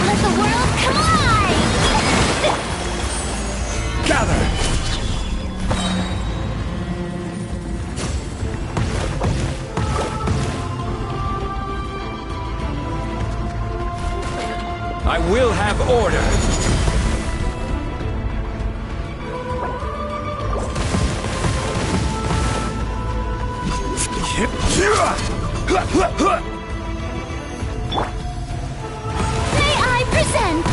Let the world collide! Gather! I will have order! May I present?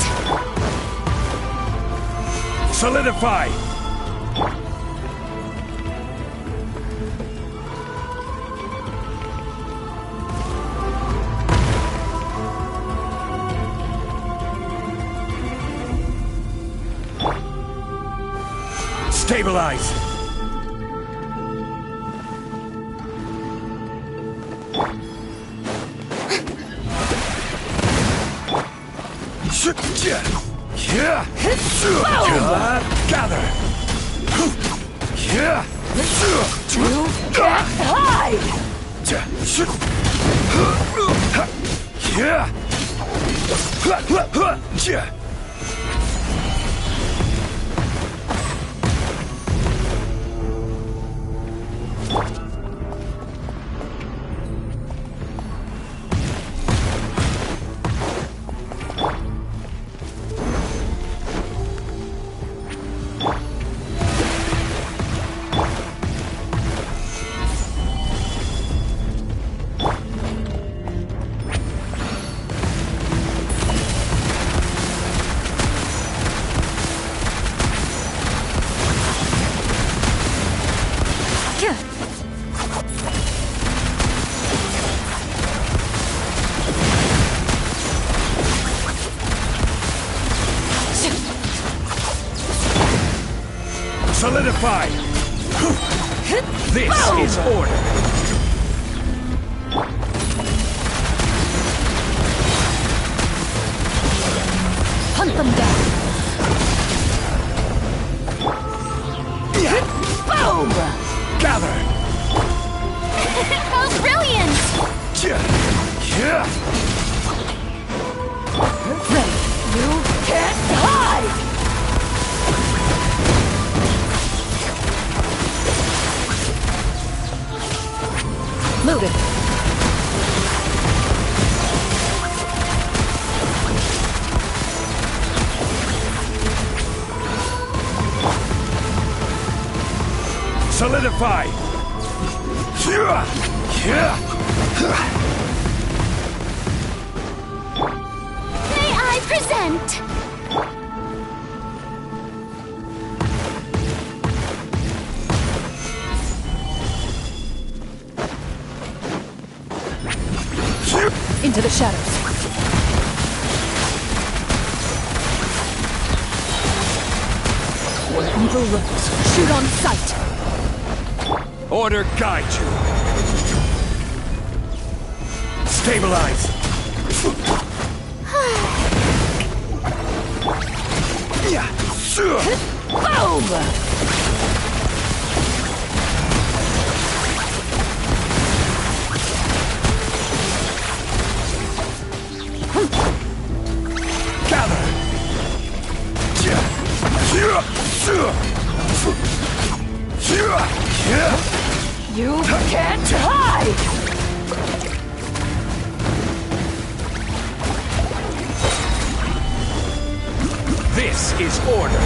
Solidify! Stabilize! Gather! You can't hide! Solidify! This is order! Hunt them down! Boom! Gather! How brilliant! Ready! You can't hide! Loaded. Solidify! May I present? Into the shadows. Where evil lurks, shoot on sight. Order guide you! Stabilize! Boom! Gather! You can't hide! This is order.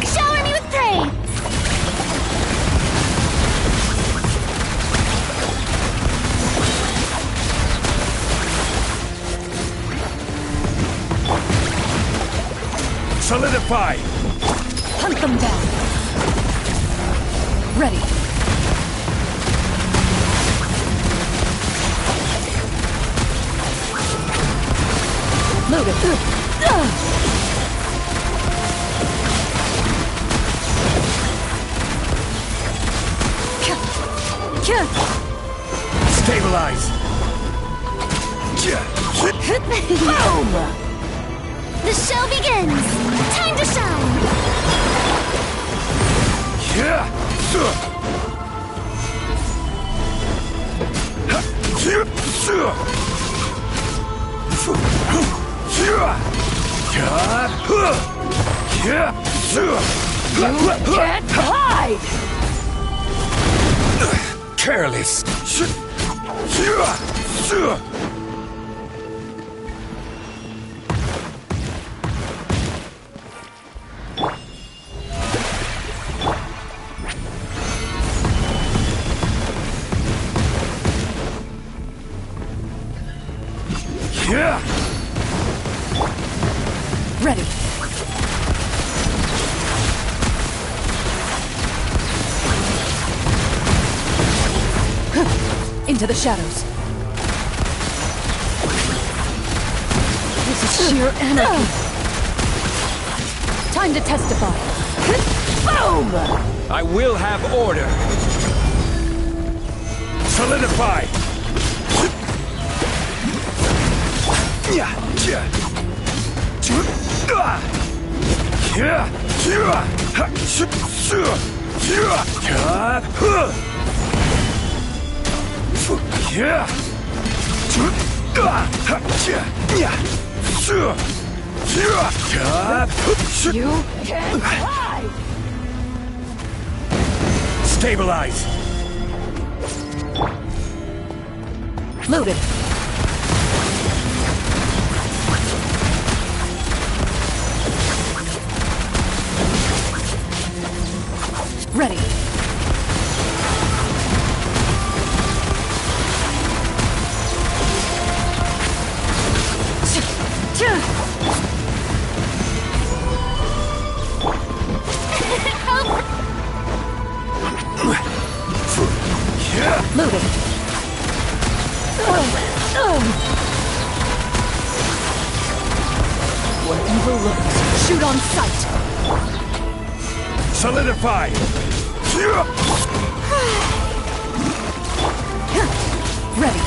Shower me with praise! Solidify! Hunt them down. Ready. Loaded. Stabilize! Boom! The show begins! Time to shine! You can't hide! Careless! Ready. Into the shadows. This is sheer anarchy. Time to testify. Boom! I will have order. Solidify! You can't hide! Stabilize! Loaded. Ready. Loaded. What evil looks, shoot on sight. Solidify! Ready.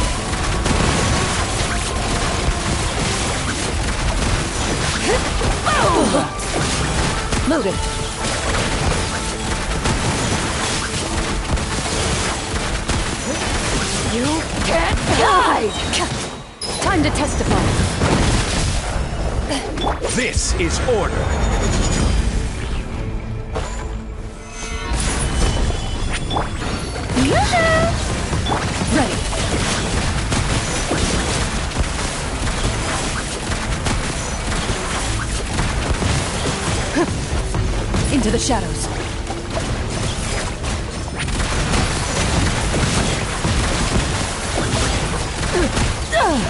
Loaded. You can't hide! Time to testify. This is order. Ready. Into the shadows. Boom!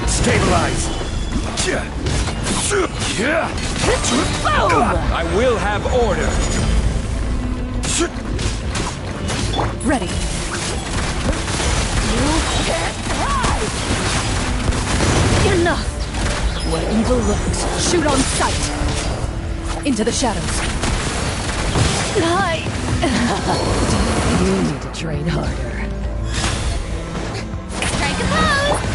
Stabilize! I will have order! Ready. You can't hide! Enough! What evil looks, shoot on sight! Into the shadows. You need to train harder. Strike a pose!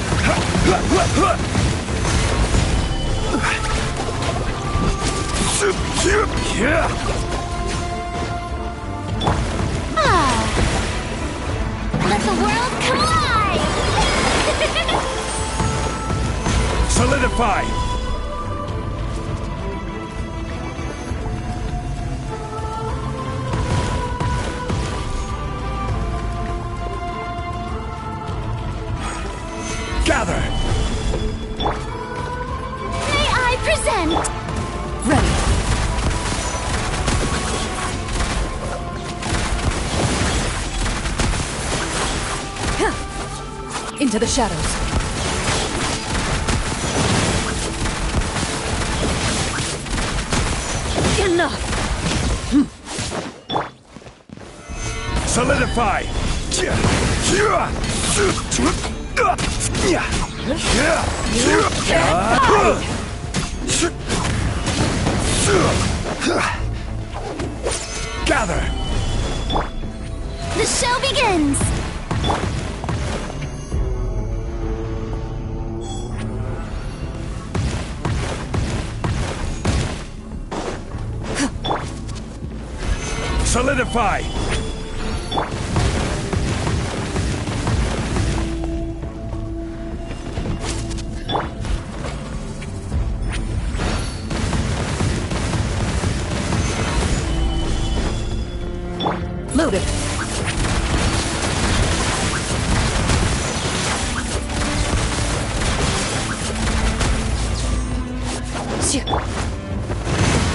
world collide! Solidify! Gather! May I present? Ready. Into the shadows. Enough! Solidify! Gather! The show begins! Solidify! Loaded.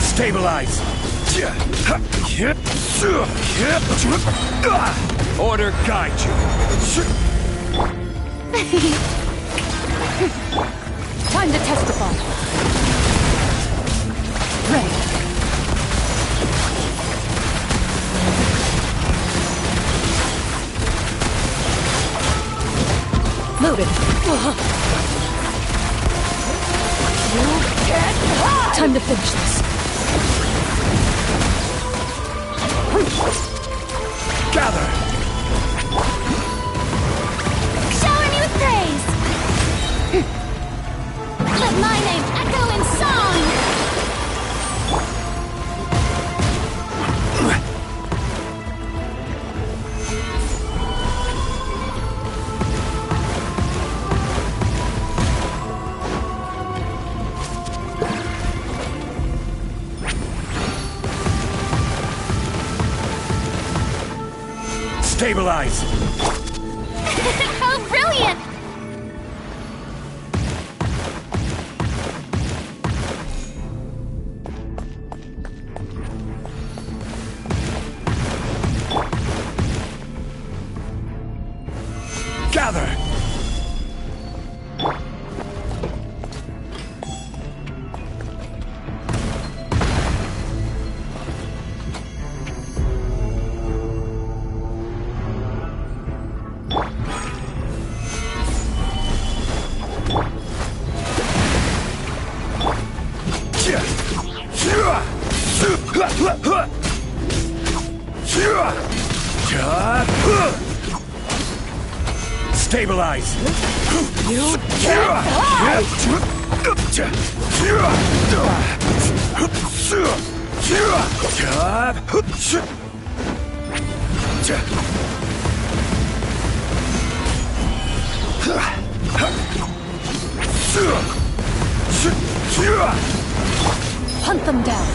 Stabilize! Order guide you! Time to testify. Ready. Loaded. Time to finish this. Gather! Shower me with praise! Let my name echo in song! Stabilize! How brilliant! Gather! Stabilize! You can't hide! Hunt them down.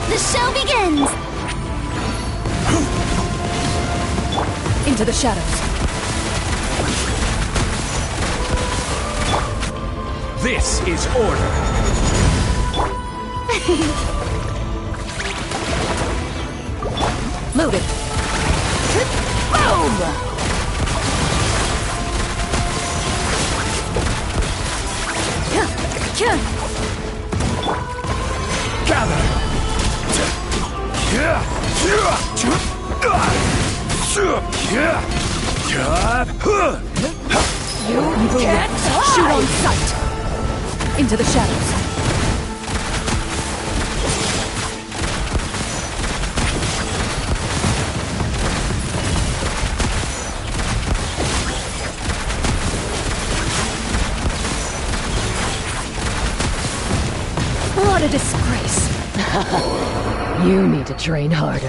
The show begins! Into the shadows. This is order! Loaded. Boom! Gather! You can't shoot on sight! Into the shadows. What a disgrace. You need to train harder.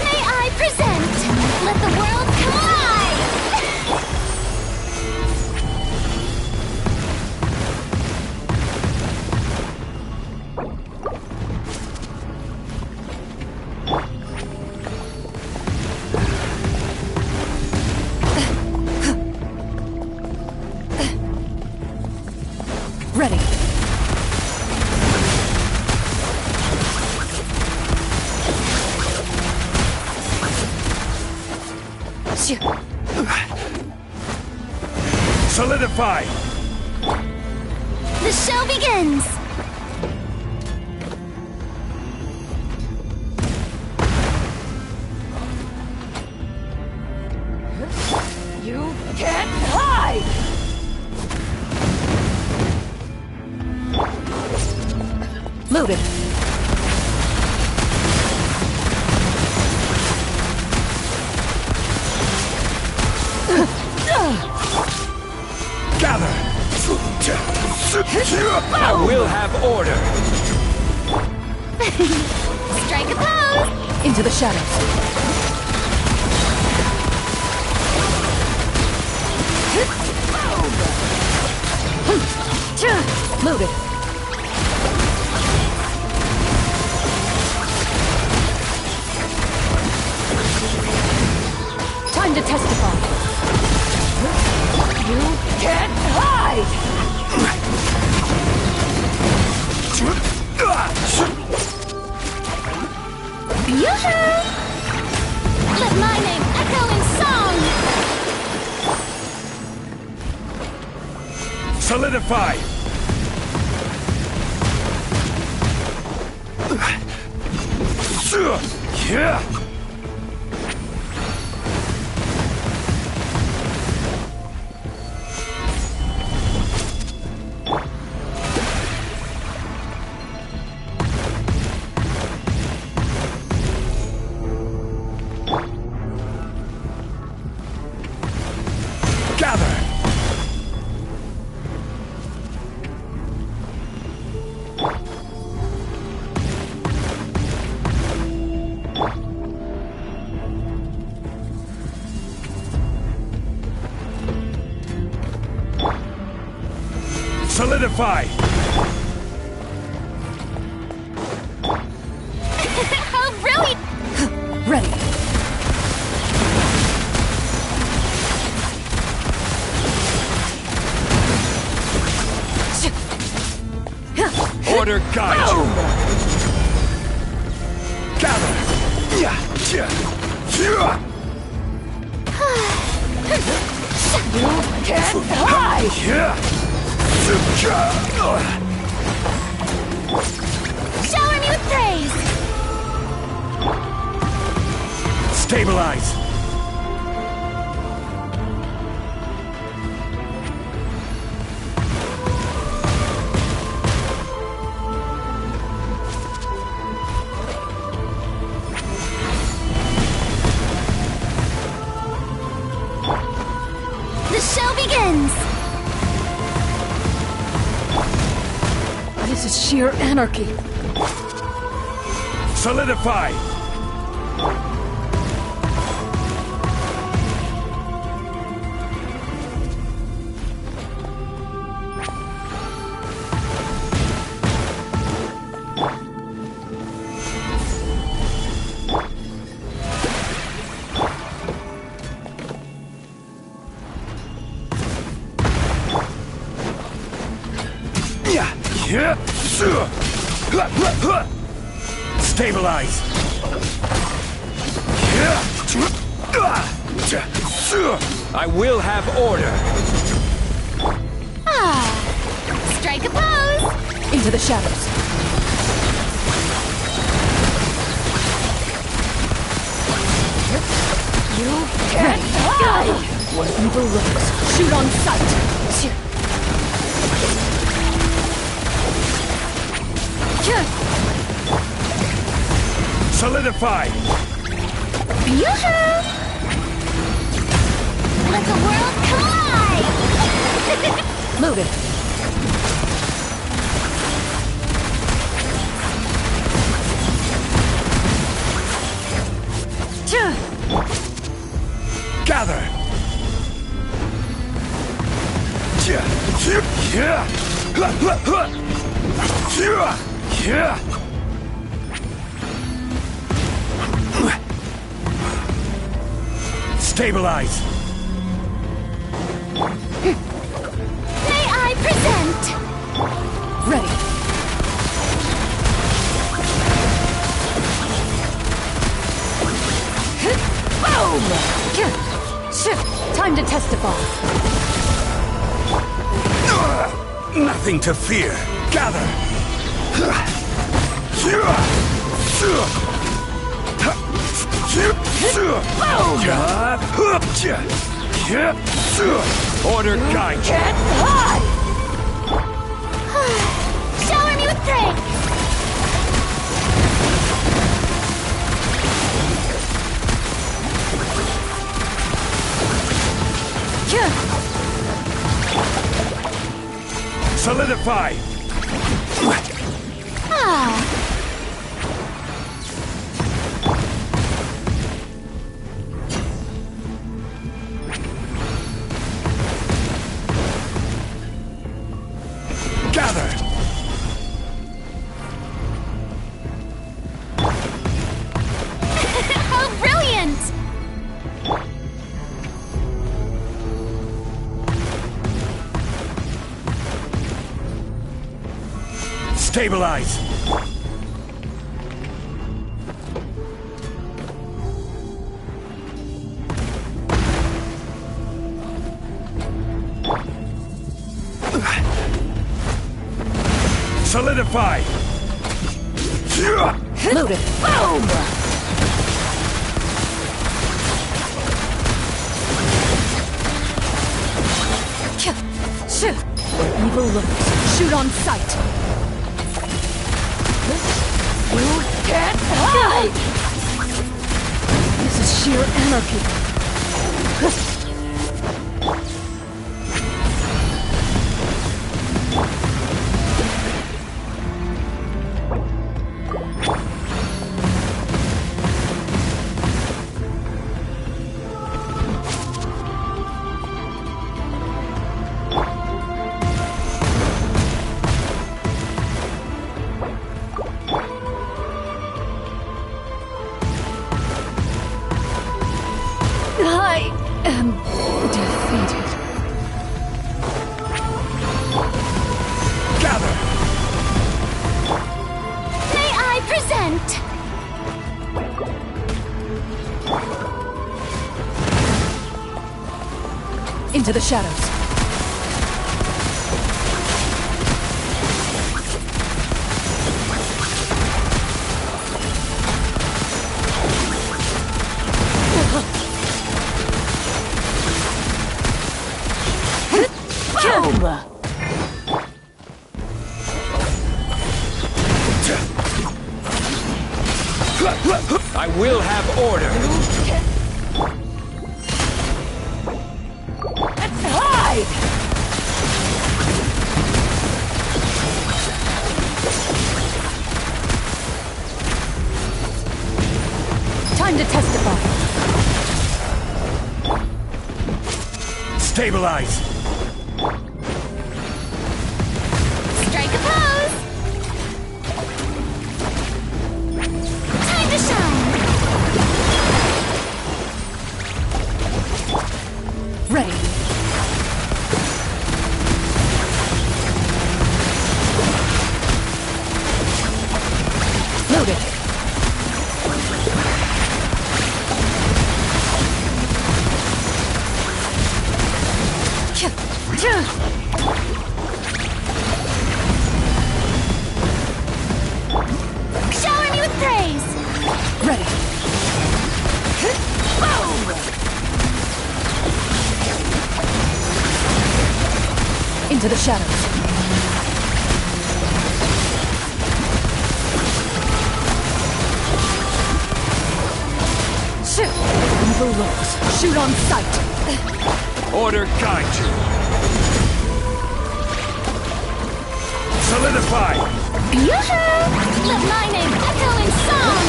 May I present? Let the world collide! Ready. Solidify! The show begins! You can't hide! Loaded. Gather! I will have order! Strike a pose! Into the shadows. Loaded. Time to testify. You can't hide! Yoo-hoo! Let my name echo in song! Solidify! Yeah! Gather! Solidify! How brilliant! Ready. Order guide you! Gather! You can't hide! Shower me with praise! Stabilize! The show begins! This is sheer anarchy. Solidify! Stabilize! I will have order! Strike a pose! Into the shadows. You can't hide! One evil looks. Shoot on sight! Solidify! Yoo-hoo! Let the world collide! Loaded. Stabilize! May I present? Ready. Boom! Time to testify. Nothing to fear. Gather! Order guide you. Get high! Shower me with praise! Solidify! Gather! How brilliant! Stabilize! Solidify! Loaded. Boom! Where evil lurks, shoot on sight. You can't hide! This is sheer anarchy. I am defeated. Gather! May I present? Into the shadows. I will have order. Let's hide! Time to testify. Stabilize! Strike a pose! Time to shine! Ready. Loaded. Shower me with praise! Ready. Boom! Into the shadows. Shoot! Evil lurks, shoot on sight. Order guide you. Solidify! Yoo-hoo! Let my name echo in song!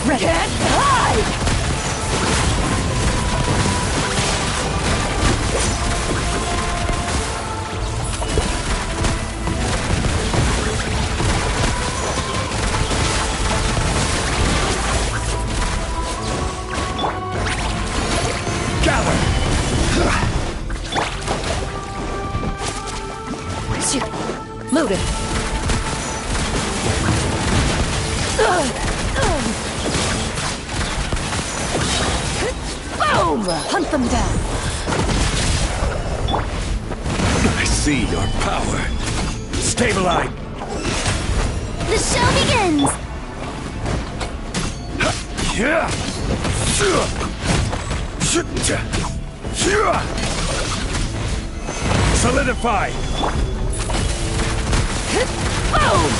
Ready. Can't hide! Loaded. Boom! Hunt them down. I see your power. Stabilize. The show begins! Solidify. Boom!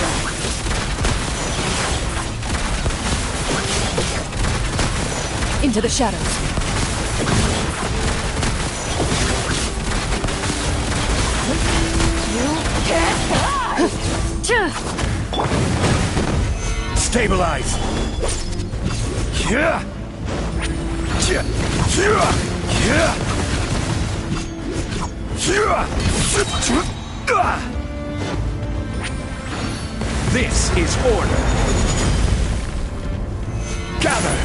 Into the shadows. You can't hide! Stabilize. This is order. Gather.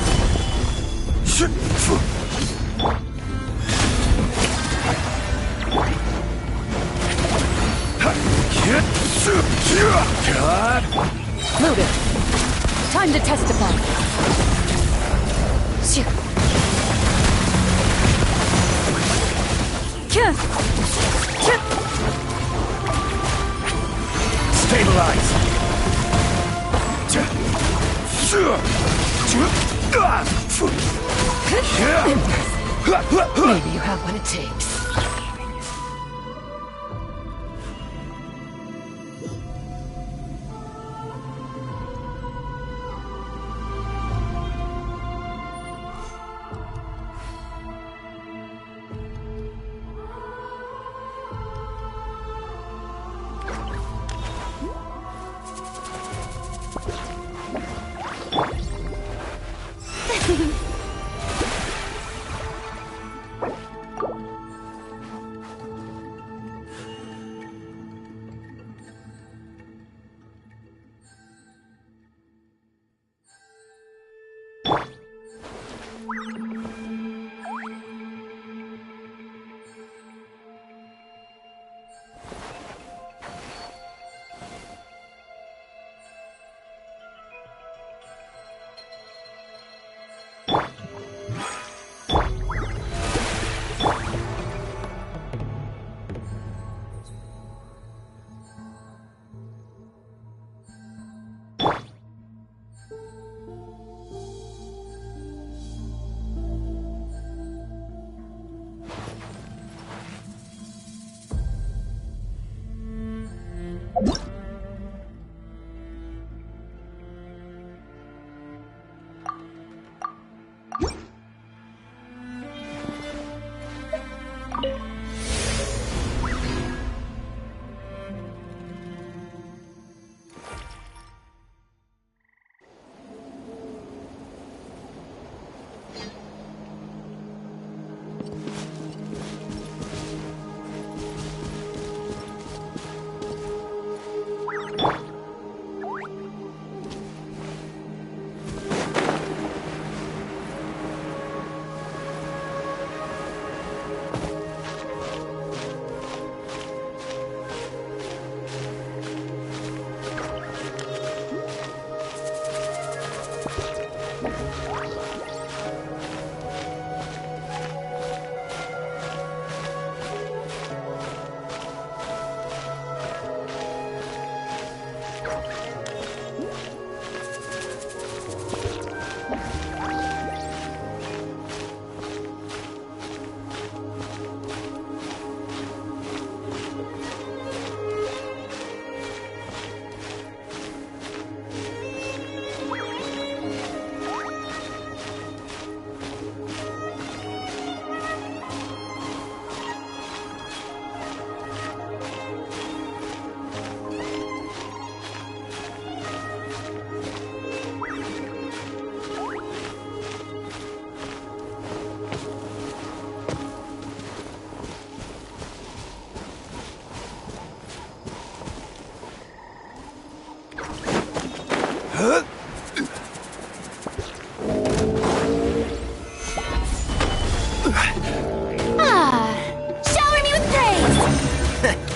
Loaded. Time to testify. Stabilize. Maybe you have what it takes.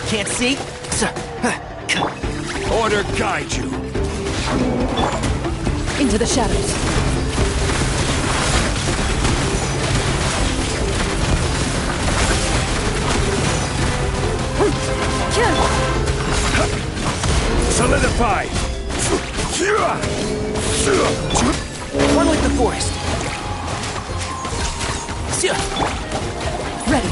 Can't see? Order guide you. Into the shadows. Solidify. One with the forest. Ready.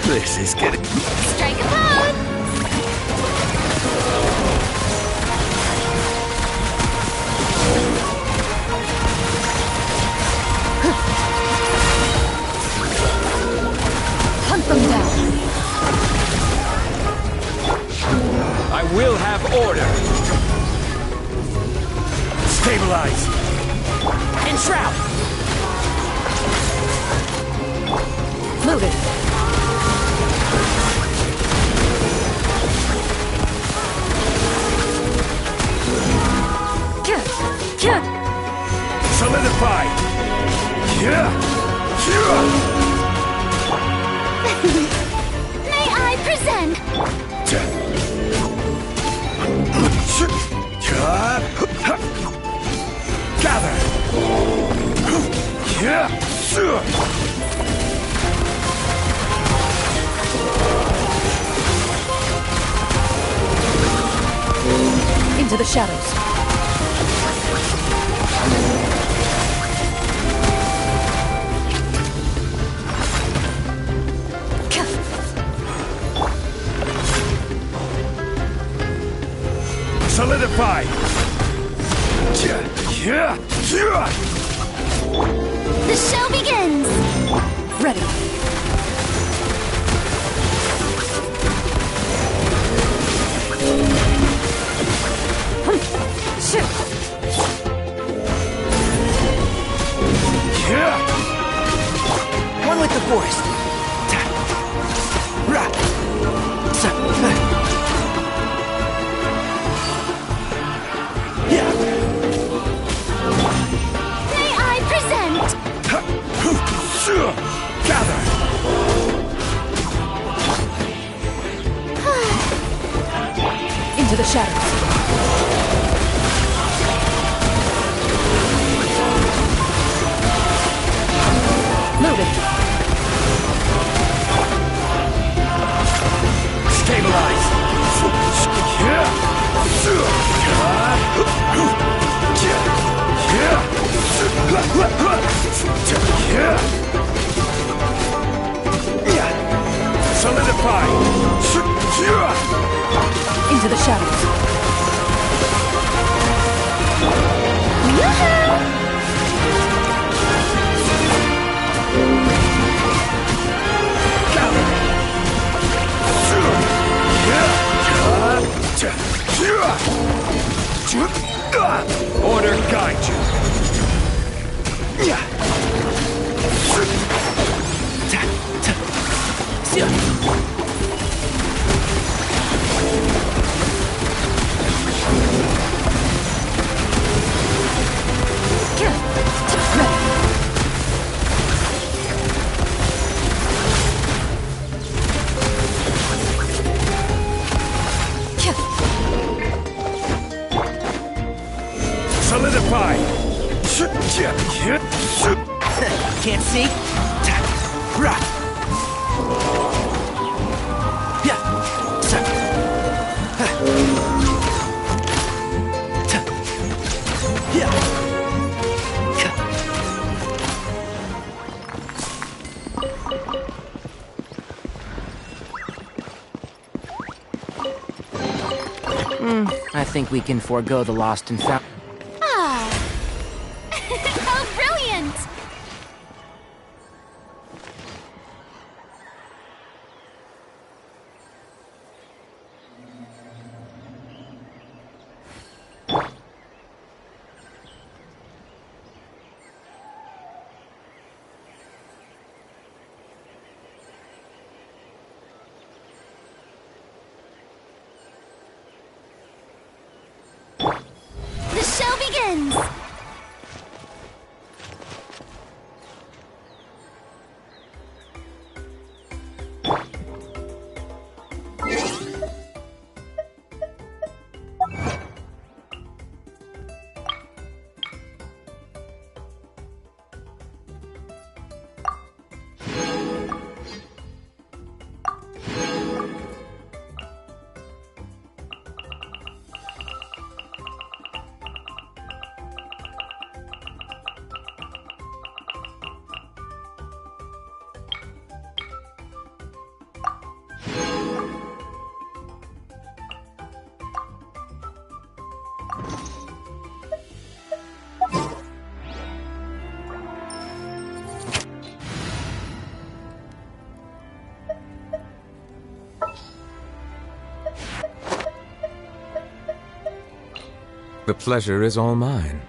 This is getting... Strike a pose! Hunt them down. I will have order. Stabilize. Enshroud! Loaded. Solidify. May I present? Gather. Into the shadows. Solidify. The show begins! Ready. Shoot. One with the forest. May I present? Gather. Into the shadows. Loaded. Stabilize. Solidify. Into the shadows. Order guide you. Solidify. Can't see? I think we can forego the lost and found. Ah! How brilliant! begins! The pleasure is all mine.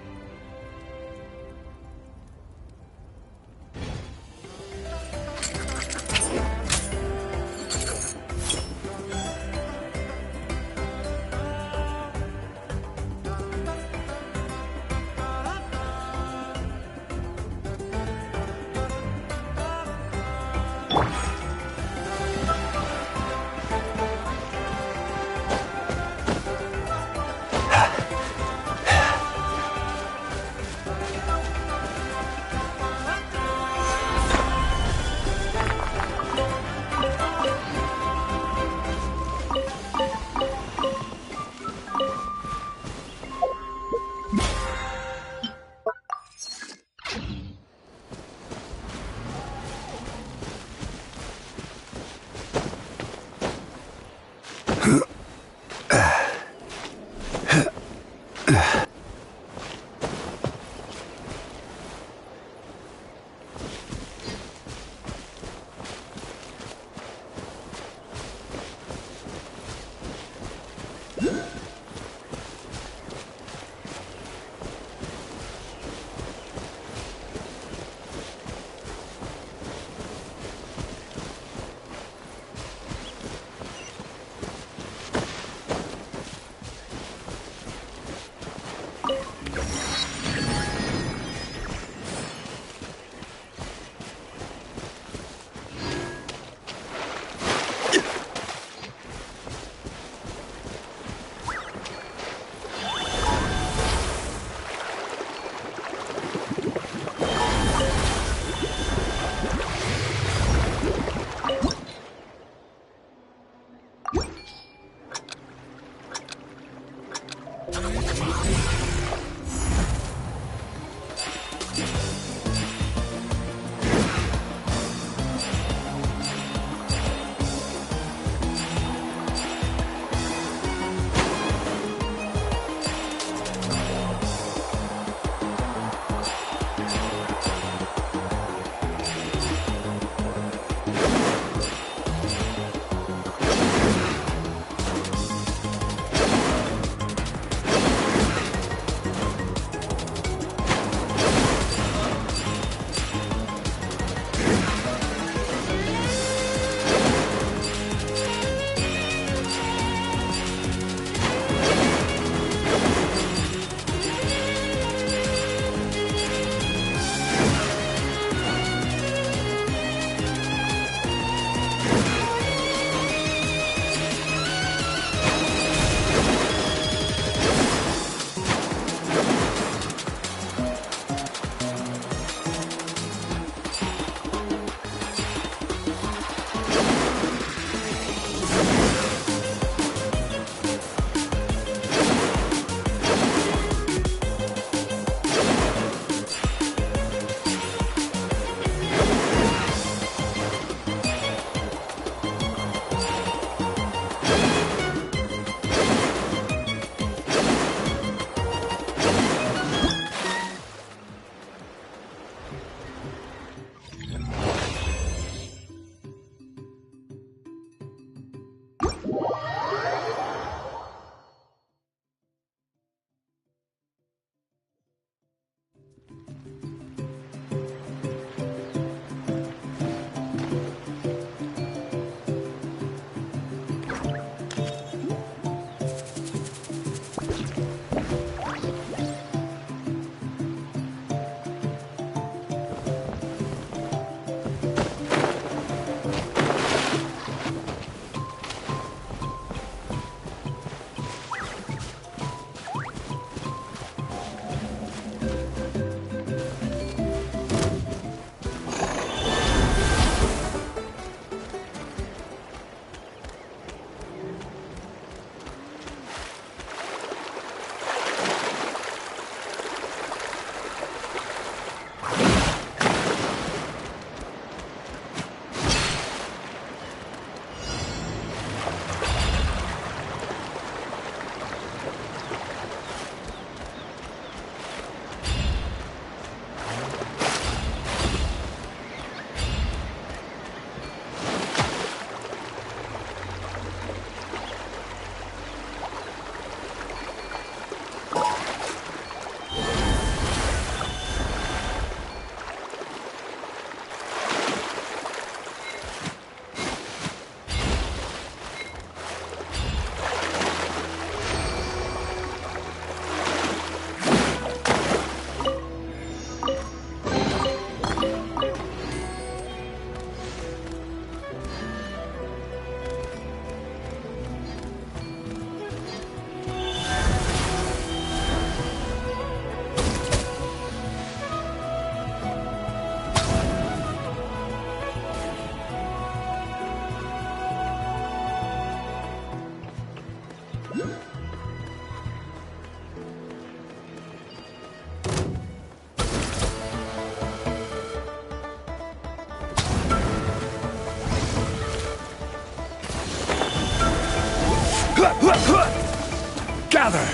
Gather!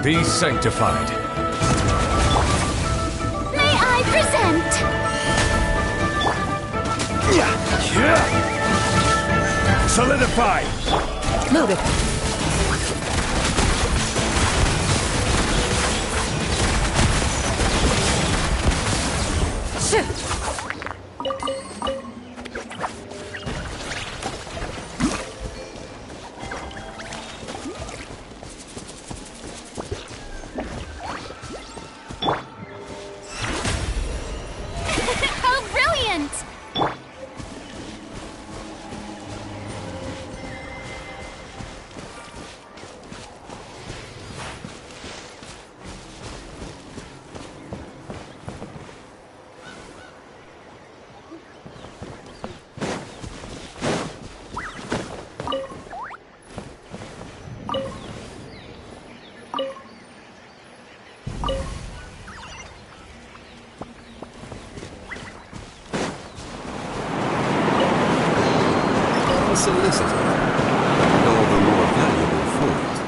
Be sanctified. May I present? Solidify! Noted. How brilliant! Solicitor, and all the more valuable for it.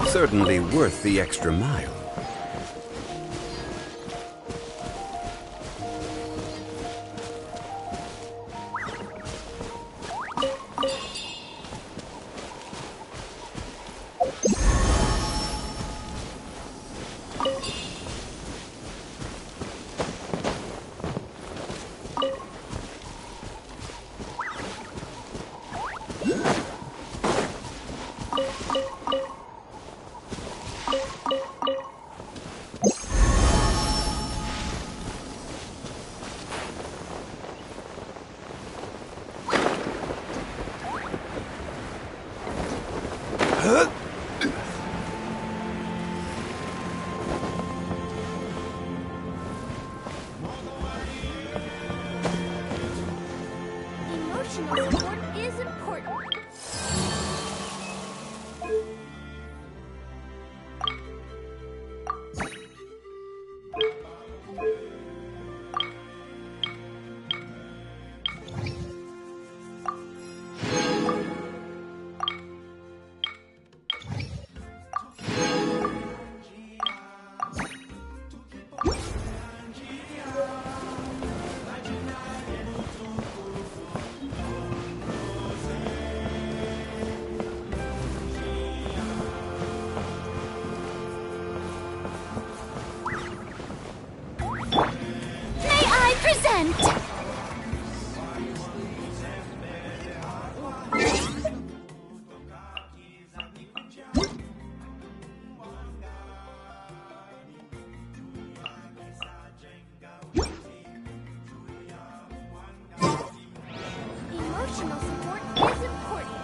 Certainly worth the extra mile. scent! Emotional support is important.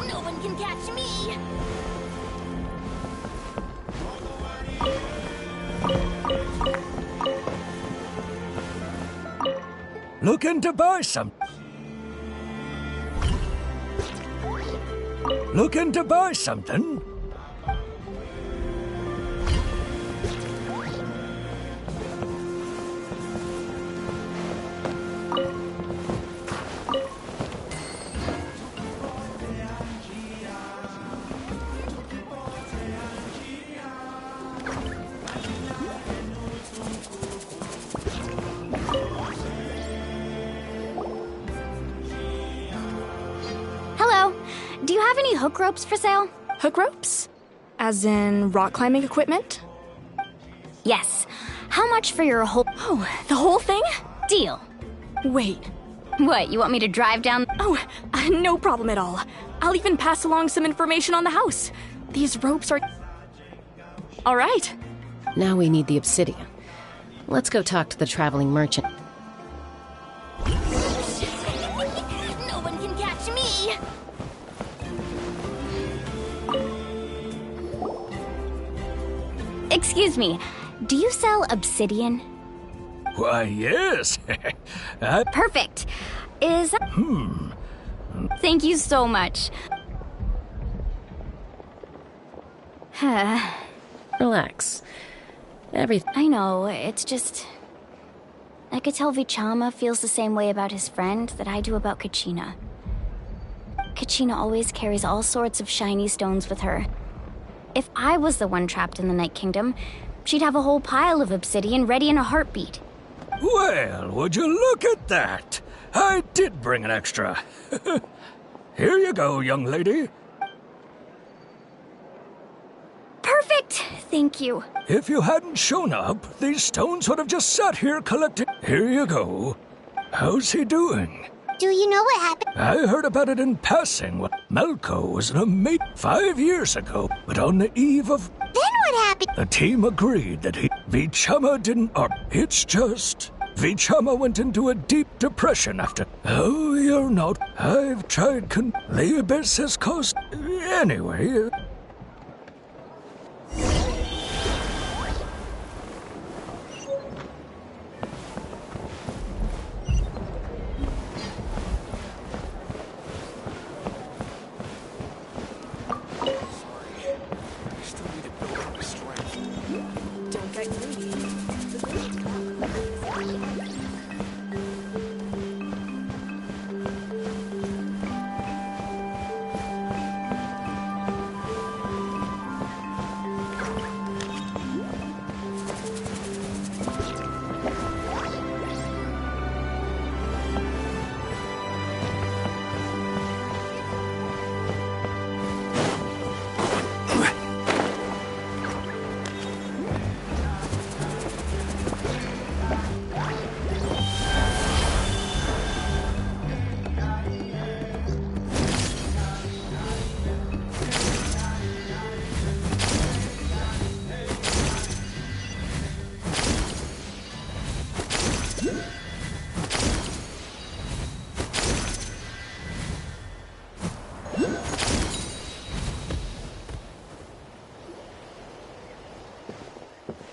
No one can catch me! Looking to buy some. Looking to buy something? Do you have any hook ropes for sale? Hook ropes? As in rock climbing equipment? Yes. How much for your whole... Oh, the whole thing? Deal. Wait. What, you want me to drive down... Oh, no problem at all. I'll even pass along some information on the house. These ropes are... All right. Now we need the obsidian. Let's go talk to the traveling merchant. No one can catch me! Excuse me, do you sell obsidian? Why, yes. Perfect. Is... Thank you so much. Relax. I know, it's just... I could tell Vichama feels the same way about his friend that I do about Kachina. Kachina always carries all sorts of shiny stones with her. If I was the one trapped in the Night Kingdom, she'd have a whole pile of obsidian ready in a heartbeat. Well, would you look at that? I did bring an extra. Here you go, young lady. Perfect! Thank you. If you hadn't shown up, these stones would have just sat here collecting. Here you go. How's he doing? Do you know what happened? I heard about it in passing. Malco was an amazing 5 years ago, but on the eve of... Then what happened? The team agreed that Vichama didn't... It's just... Vichama went into a deep depression after... Oh, you're not... I've tried The Abyss has caused... Anyway...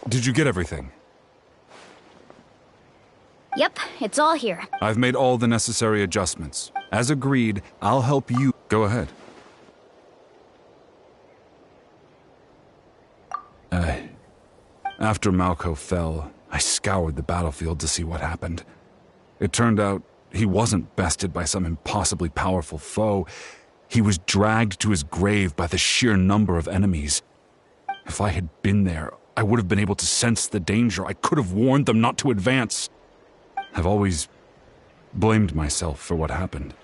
Did you get everything? Yep, it's all here. I've made all the necessary adjustments. As agreed, I'll help you. Go ahead. After Malco fell, I scoured the battlefield to see what happened. It turned out he wasn't bested by some impossibly powerful foe. He was dragged to his grave by the sheer number of enemies. If I had been there, I would have been able to sense the danger. I could have warned them not to advance. I've always blamed myself for what happened.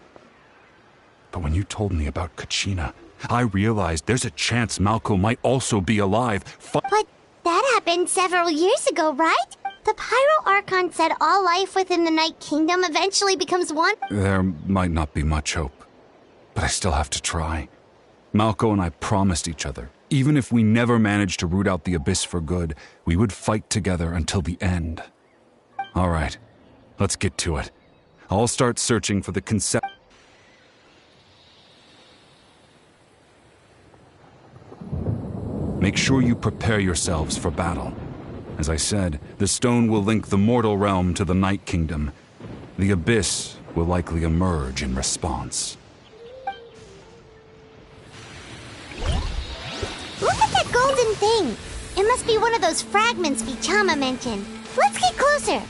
But when you told me about Kachina, I realized there's a chance Malco might also be alive. But that happened several years ago, right? The Pyro Archon said all life within the Night Kingdom eventually becomes one. There might not be much hope, but I still have to try. Malco and I promised each other, even if we never managed to root out the Abyss for good, we would fight together until the end. All right, let's get to it. I'll start searching for the concept. Make sure you prepare yourselves for battle. As I said, the stone will link the mortal realm to the Night Kingdom. The Abyss will likely emerge in response. Look at that golden thing! It must be one of those fragments Vichama mentioned. Let's get closer!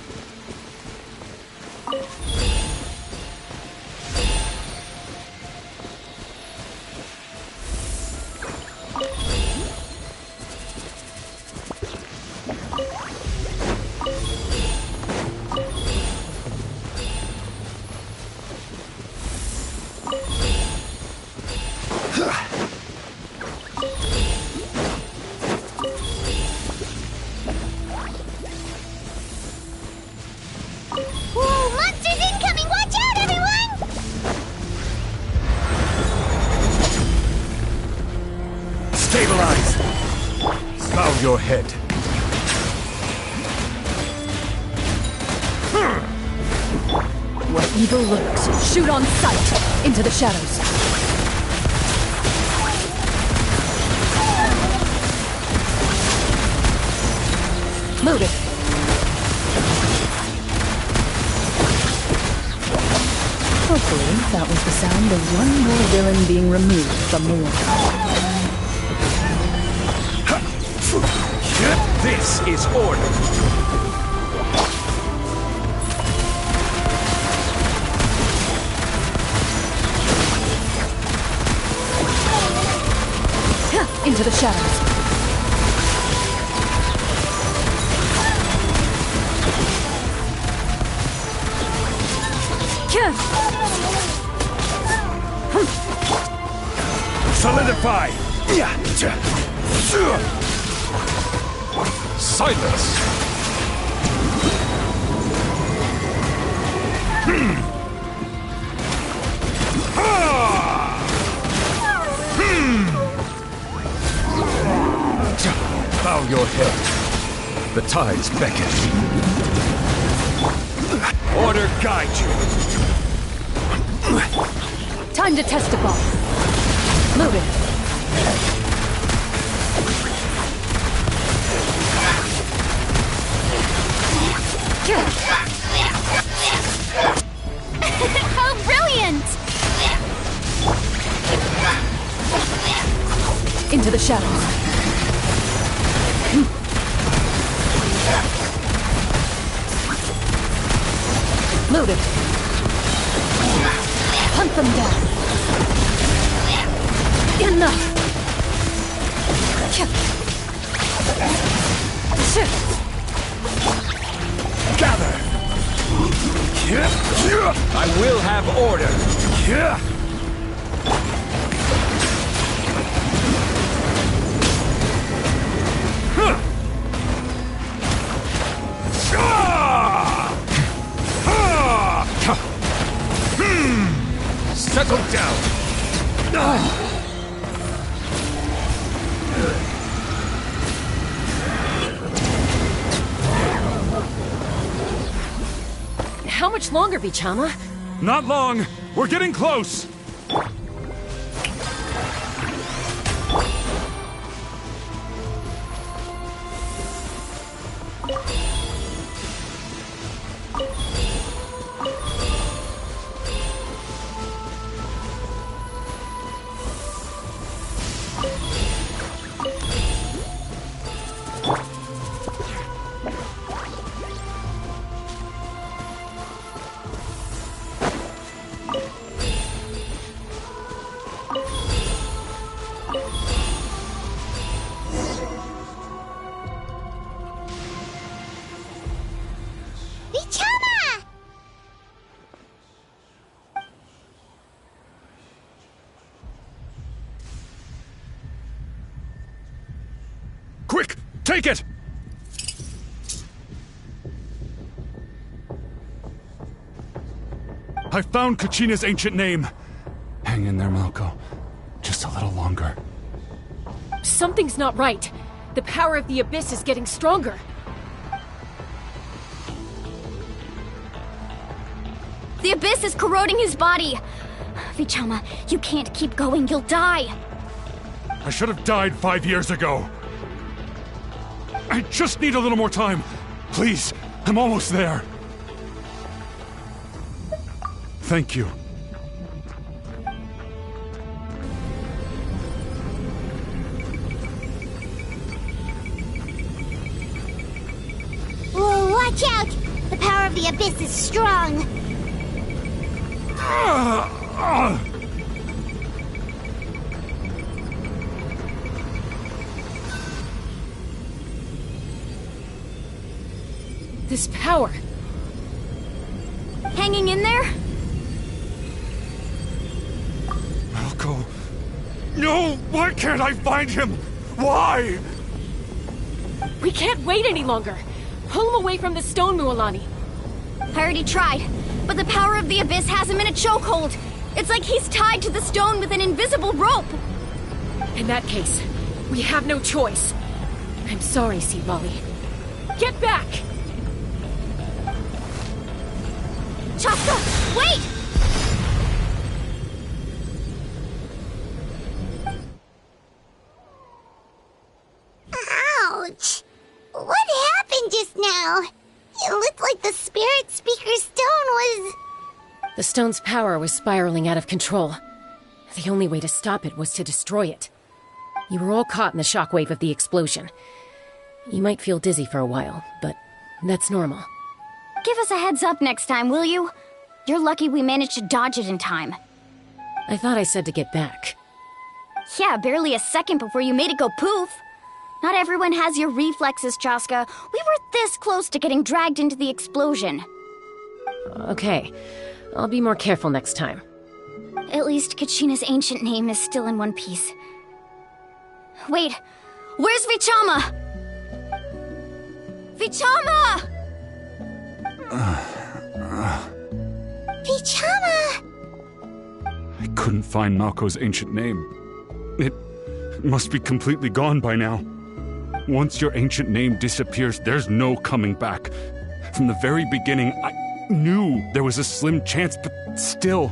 Bow your head. Where evil lurks, shoot on sight! Into the shadows. Loaded. Hopefully, that was the sound of one more villain being removed from the world. This is order. Into the shadows. Solidify! Silence! Bow your head. The tides beckon. Order guide you. Time to test a bomb. Loaded. How brilliant! Into the shadows. Loaded. Hunt them down. Enough. Gather. I will have order. Settle down. How much longer, Vichama? Not long. We're getting close. Quick! Take it! I found Kachina's ancient name. Hang in there, Malko. Just a little longer. Something's not right. The power of the Abyss is getting stronger. The Abyss is corroding his body. Vichama, you can't keep going. You'll die. I should have died 5 years ago. I just need a little more time. Please, I'm almost there. Thank you. Whoa, watch out! The power of the Abyss is strong. This power. Hanging in there? Malko. No! Why can't I find him? Why? We can't wait any longer. Pull him away from the stone, Mualani. I already tried, but the power of the Abyss has him in a chokehold. It's like he's tied to the stone with an invisible rope. In that case, we have no choice. I'm sorry, Sea Lolly. Get back! Chaska, wait! Ouch! What happened just now? It looked like the Spirit Speaker's stone was... The stone's power was spiraling out of control. The only way to stop it was to destroy it. You were all caught in the shockwave of the explosion. You might feel dizzy for a while, but that's normal. Give us a heads up next time, will you? You're lucky we managed to dodge it in time. I thought I said to get back. Yeah, barely a second before you made it go poof. Not everyone has your reflexes, Chaska. We were this close to getting dragged into the explosion. Okay, I'll be more careful next time. At least Kachina's ancient name is still in one piece. Wait, where's Vichama? Vichama! Vichama! I couldn't find Malko's ancient name. It must be completely gone by now. Once your ancient name disappears, there's no coming back. From the very beginning, I knew there was a slim chance, but still.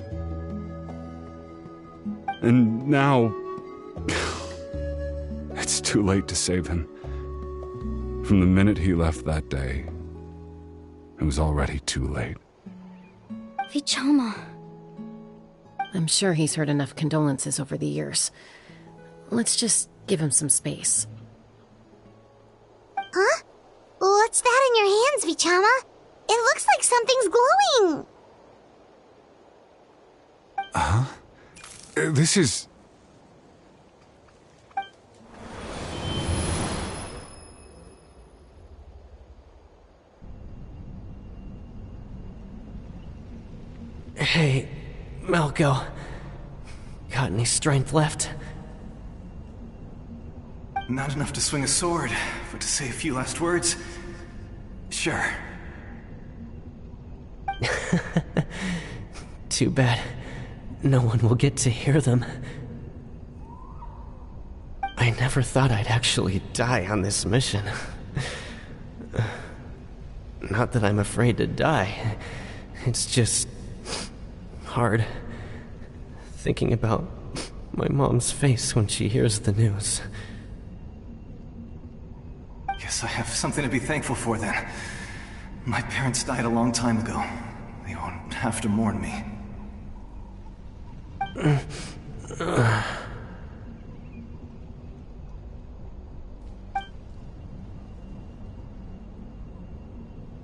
And now... it's too late to save him. From the minute he left that day, it was already too late. Vichama. I'm sure he's heard enough condolences over the years. Let's just give him some space. Huh? What's that in your hands, Vichama? It looks like something's glowing! Huh? This is... Hey, Malko. Got any strength left? Not enough to swing a sword, but to say a few last words? Sure. Too bad. No one will get to hear them. I never thought I'd actually die on this mission. Not that I'm afraid to die. It's just... hard. Thinking about my mom's face when she hears the news. Guess I have something to be thankful for then. My parents died a long time ago. They won't have to mourn me.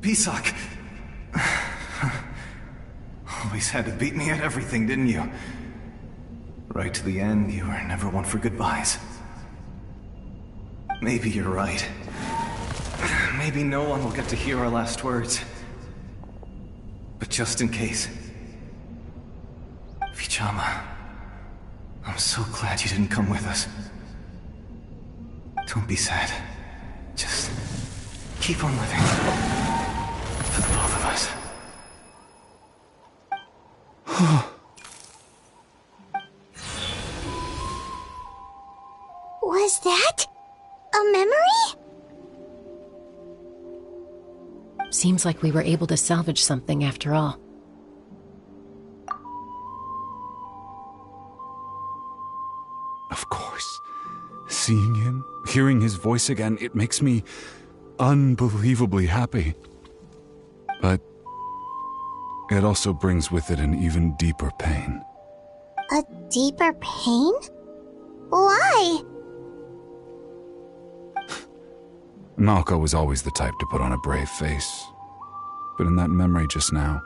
Pisak! Always had to beat me at everything, didn't you? Right to the end, you were never one for goodbyes. Maybe you're right. Maybe no one will get to hear our last words. But just in case... Vichama, I'm so glad you didn't come with us. Don't be sad. Just keep on living. For the both of us. Was that a memory? Seems like we were able to salvage something after all. Of course. Seeing him, hearing his voice again, it makes me unbelievably happy. But it also brings with it an even deeper pain. A deeper pain? Why? Malko was always the type to put on a brave face. But in that memory just now,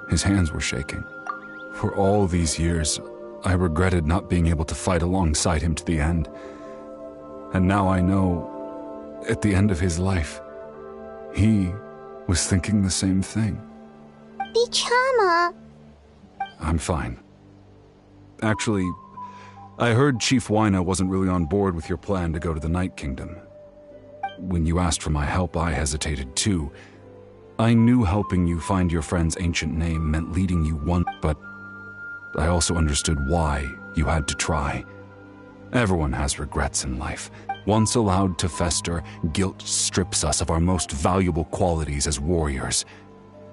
his hands were shaking. For all these years, I regretted not being able to fight alongside him to the end. And now I know, at the end of his life, he was thinking the same thing. Vichama. I'm fine. Actually, I heard Chief Wyna wasn't really on board with your plan to go to the Night Kingdom. When you asked for my help, I hesitated too. I knew helping you find your friend's ancient name meant leading you one, but I also understood why you had to try. Everyone has regrets in life, Once allowed to fester, guilt strips us of our most valuable qualities as warriors.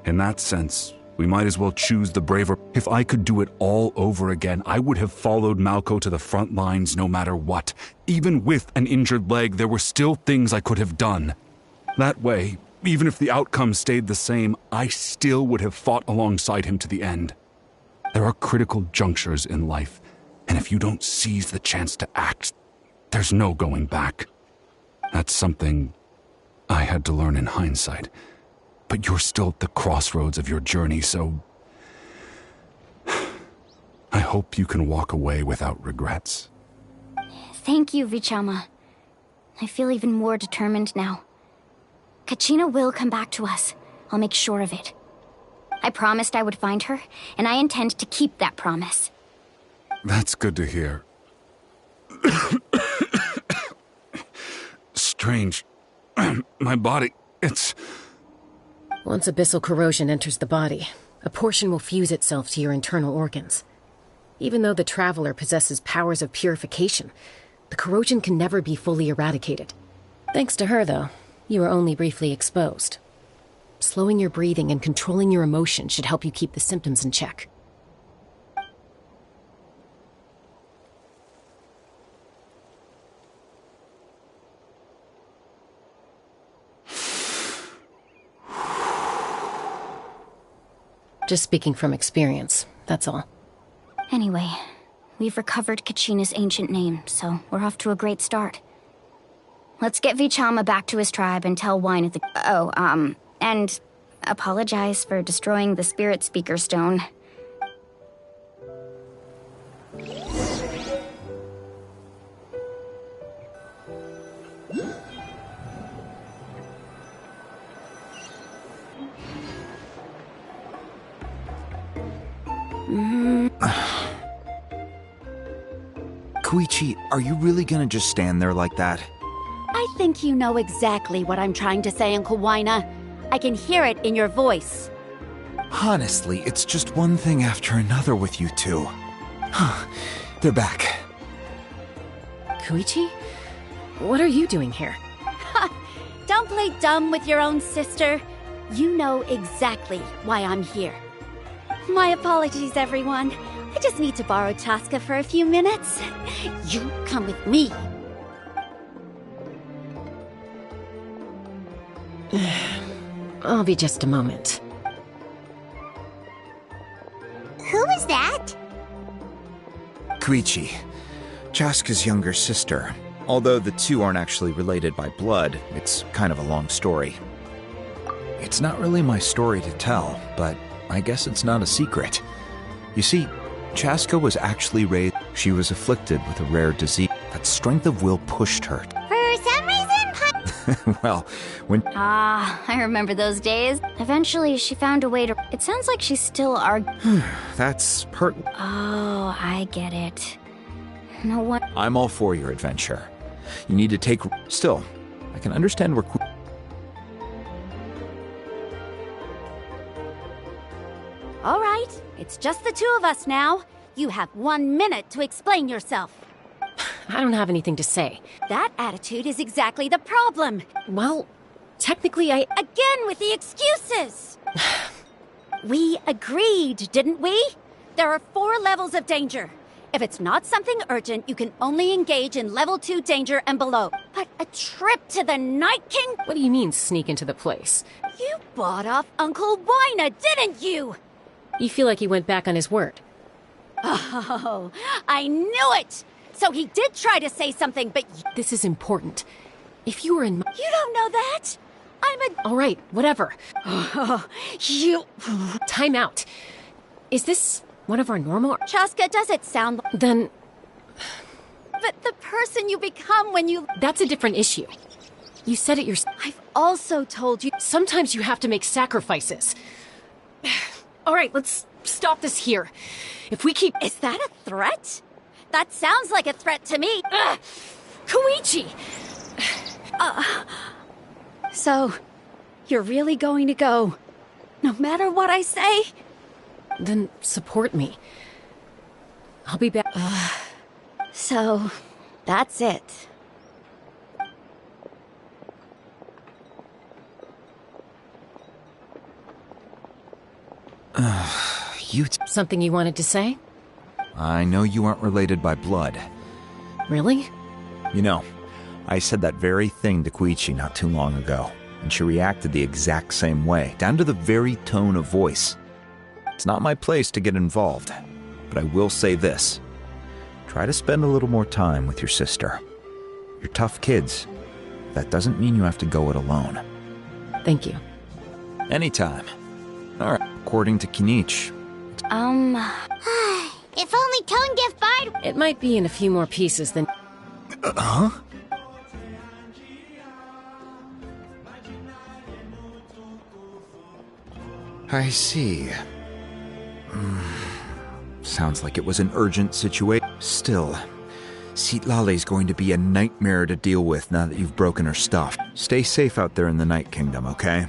In that sense, we might as well choose the braver. If I could do it all over again, I would have followed Malco to the front lines no matter what. Even with an injured leg, there were still things I could have done. That way, even if the outcome stayed the same, I still would have fought alongside him to the end. There are critical junctures in life, and if you don't seize the chance to act, there's no going back. That's something I had to learn in hindsight. But you're still at the crossroads of your journey, so I hope you can walk away without regrets. Thank you, Vichama. I feel even more determined now. Kachina will come back to us. I'll make sure of it. I promised I would find her, and I intend to keep that promise. That's good to hear. Strange. My body, it's... Once abyssal corrosion enters the body, a portion will fuse itself to your internal organs. Even though the Traveler possesses powers of purification, the corrosion can never be fully eradicated. Thanks to her, though, you are only briefly exposed. Slowing your breathing and controlling your emotions should help you keep the symptoms in check. Just speaking from experience, that's all. Anyway, we've recovered Kachina's ancient name, so we're off to a great start. Let's get Vichama back to his tribe and tell Wine at the... and apologize for destroying the Spirit Speaker Stone. Koichi, are you really gonna just stand there like that? I think you know exactly what I'm trying to say, Uncle Waina. I can hear it in your voice. Honestly, it's just one thing after another with you two. They're back. Koichi? What are you doing here? Don't play dumb with your own sister. You know exactly why I'm here. My apologies, everyone. I just need to borrow Chaska for a few minutes. You come with me. I'll be just a moment. Who was that? Koichi, Chaska's younger sister. Although the two aren't actually related by blood, it's kind of a long story. It's not really my story to tell, but I guess it's not a secret. You see, Chaska was actually raised. She was afflicted with a rare disease. That strength of will pushed her. For some reason, Well, when... I remember those days. Eventually, she found a way to... It sounds like she's still That's part... Oh, I get it. No one... I'm all for your adventure. You need to take... Still, I can understand where... All right, it's just the two of us now. You have 1 minute to explain yourself. I don't have anything to say. That attitude is exactly the problem. Well, technically Again with the excuses! We agreed, didn't we? There are 4 levels of danger. If it's not something urgent, you can only engage in level 2 danger and below. But a trip to the Night King? What do you mean, sneak into the place? You bought off Uncle Waina, didn't you? You feel like he went back on his word. Oh, I knew it! So he did try to say something, but... This is important. If you were in my... You don't know that? I'm a... All right, whatever. You... Time out. Is this one of our normal... Chaska, does it sound... Then... But the person you become when you... That's a different issue. You said it yourself. I've also told you... Sometimes you have to make sacrifices. All right, let's stop this here. If we keep... Is that a threat? That sounds like a threat to me. Koichi! So, you're really going to go, no matter what I say? Then support me. I'll be back. So, that's it. Something you wanted to say? I know you aren't related by blood. Really? You know, I said that very thing to Koichi not too long ago, and she reacted the exact same way, down to the very tone of voice. It's not my place to get involved, but I will say this. Try to spend a little more time with your sister. You're tough kids. That doesn't mean you have to go it alone. Thank you. Anytime. Alright, according to Kinich. If only Tone Deaf Bard... It might be in a few more pieces than... Huh? I see. Sounds like it was an urgent situation. Still, Citlali's going to be a nightmare to deal with now that you've broken her stuff. Stay safe out there in the Night Kingdom, okay?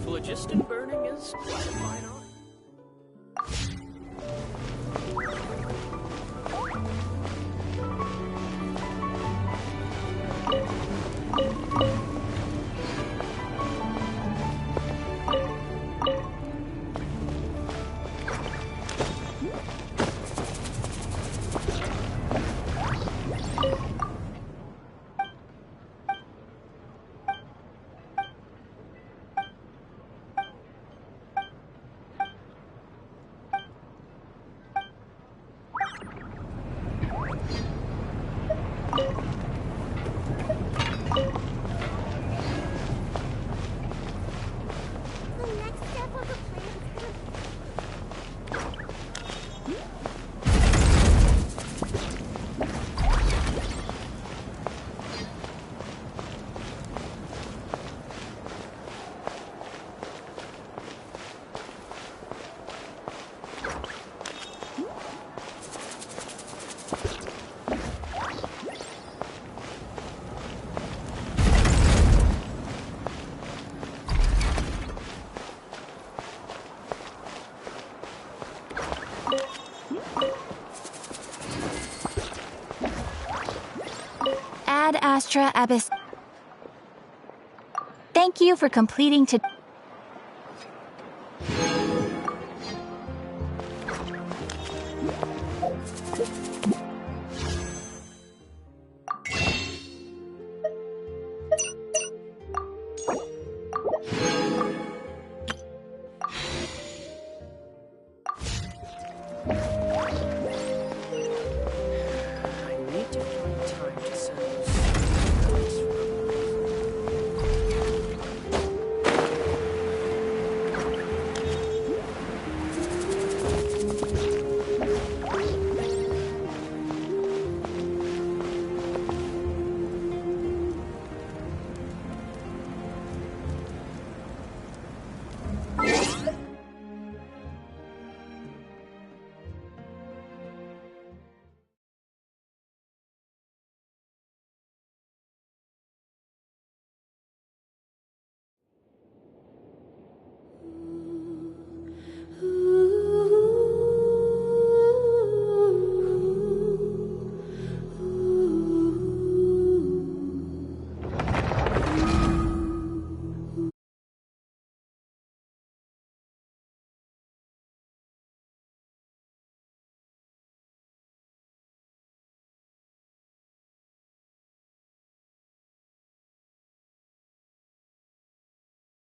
Phlogiston burning is quite a fine art. Astra Abyss. Thank you for completing to...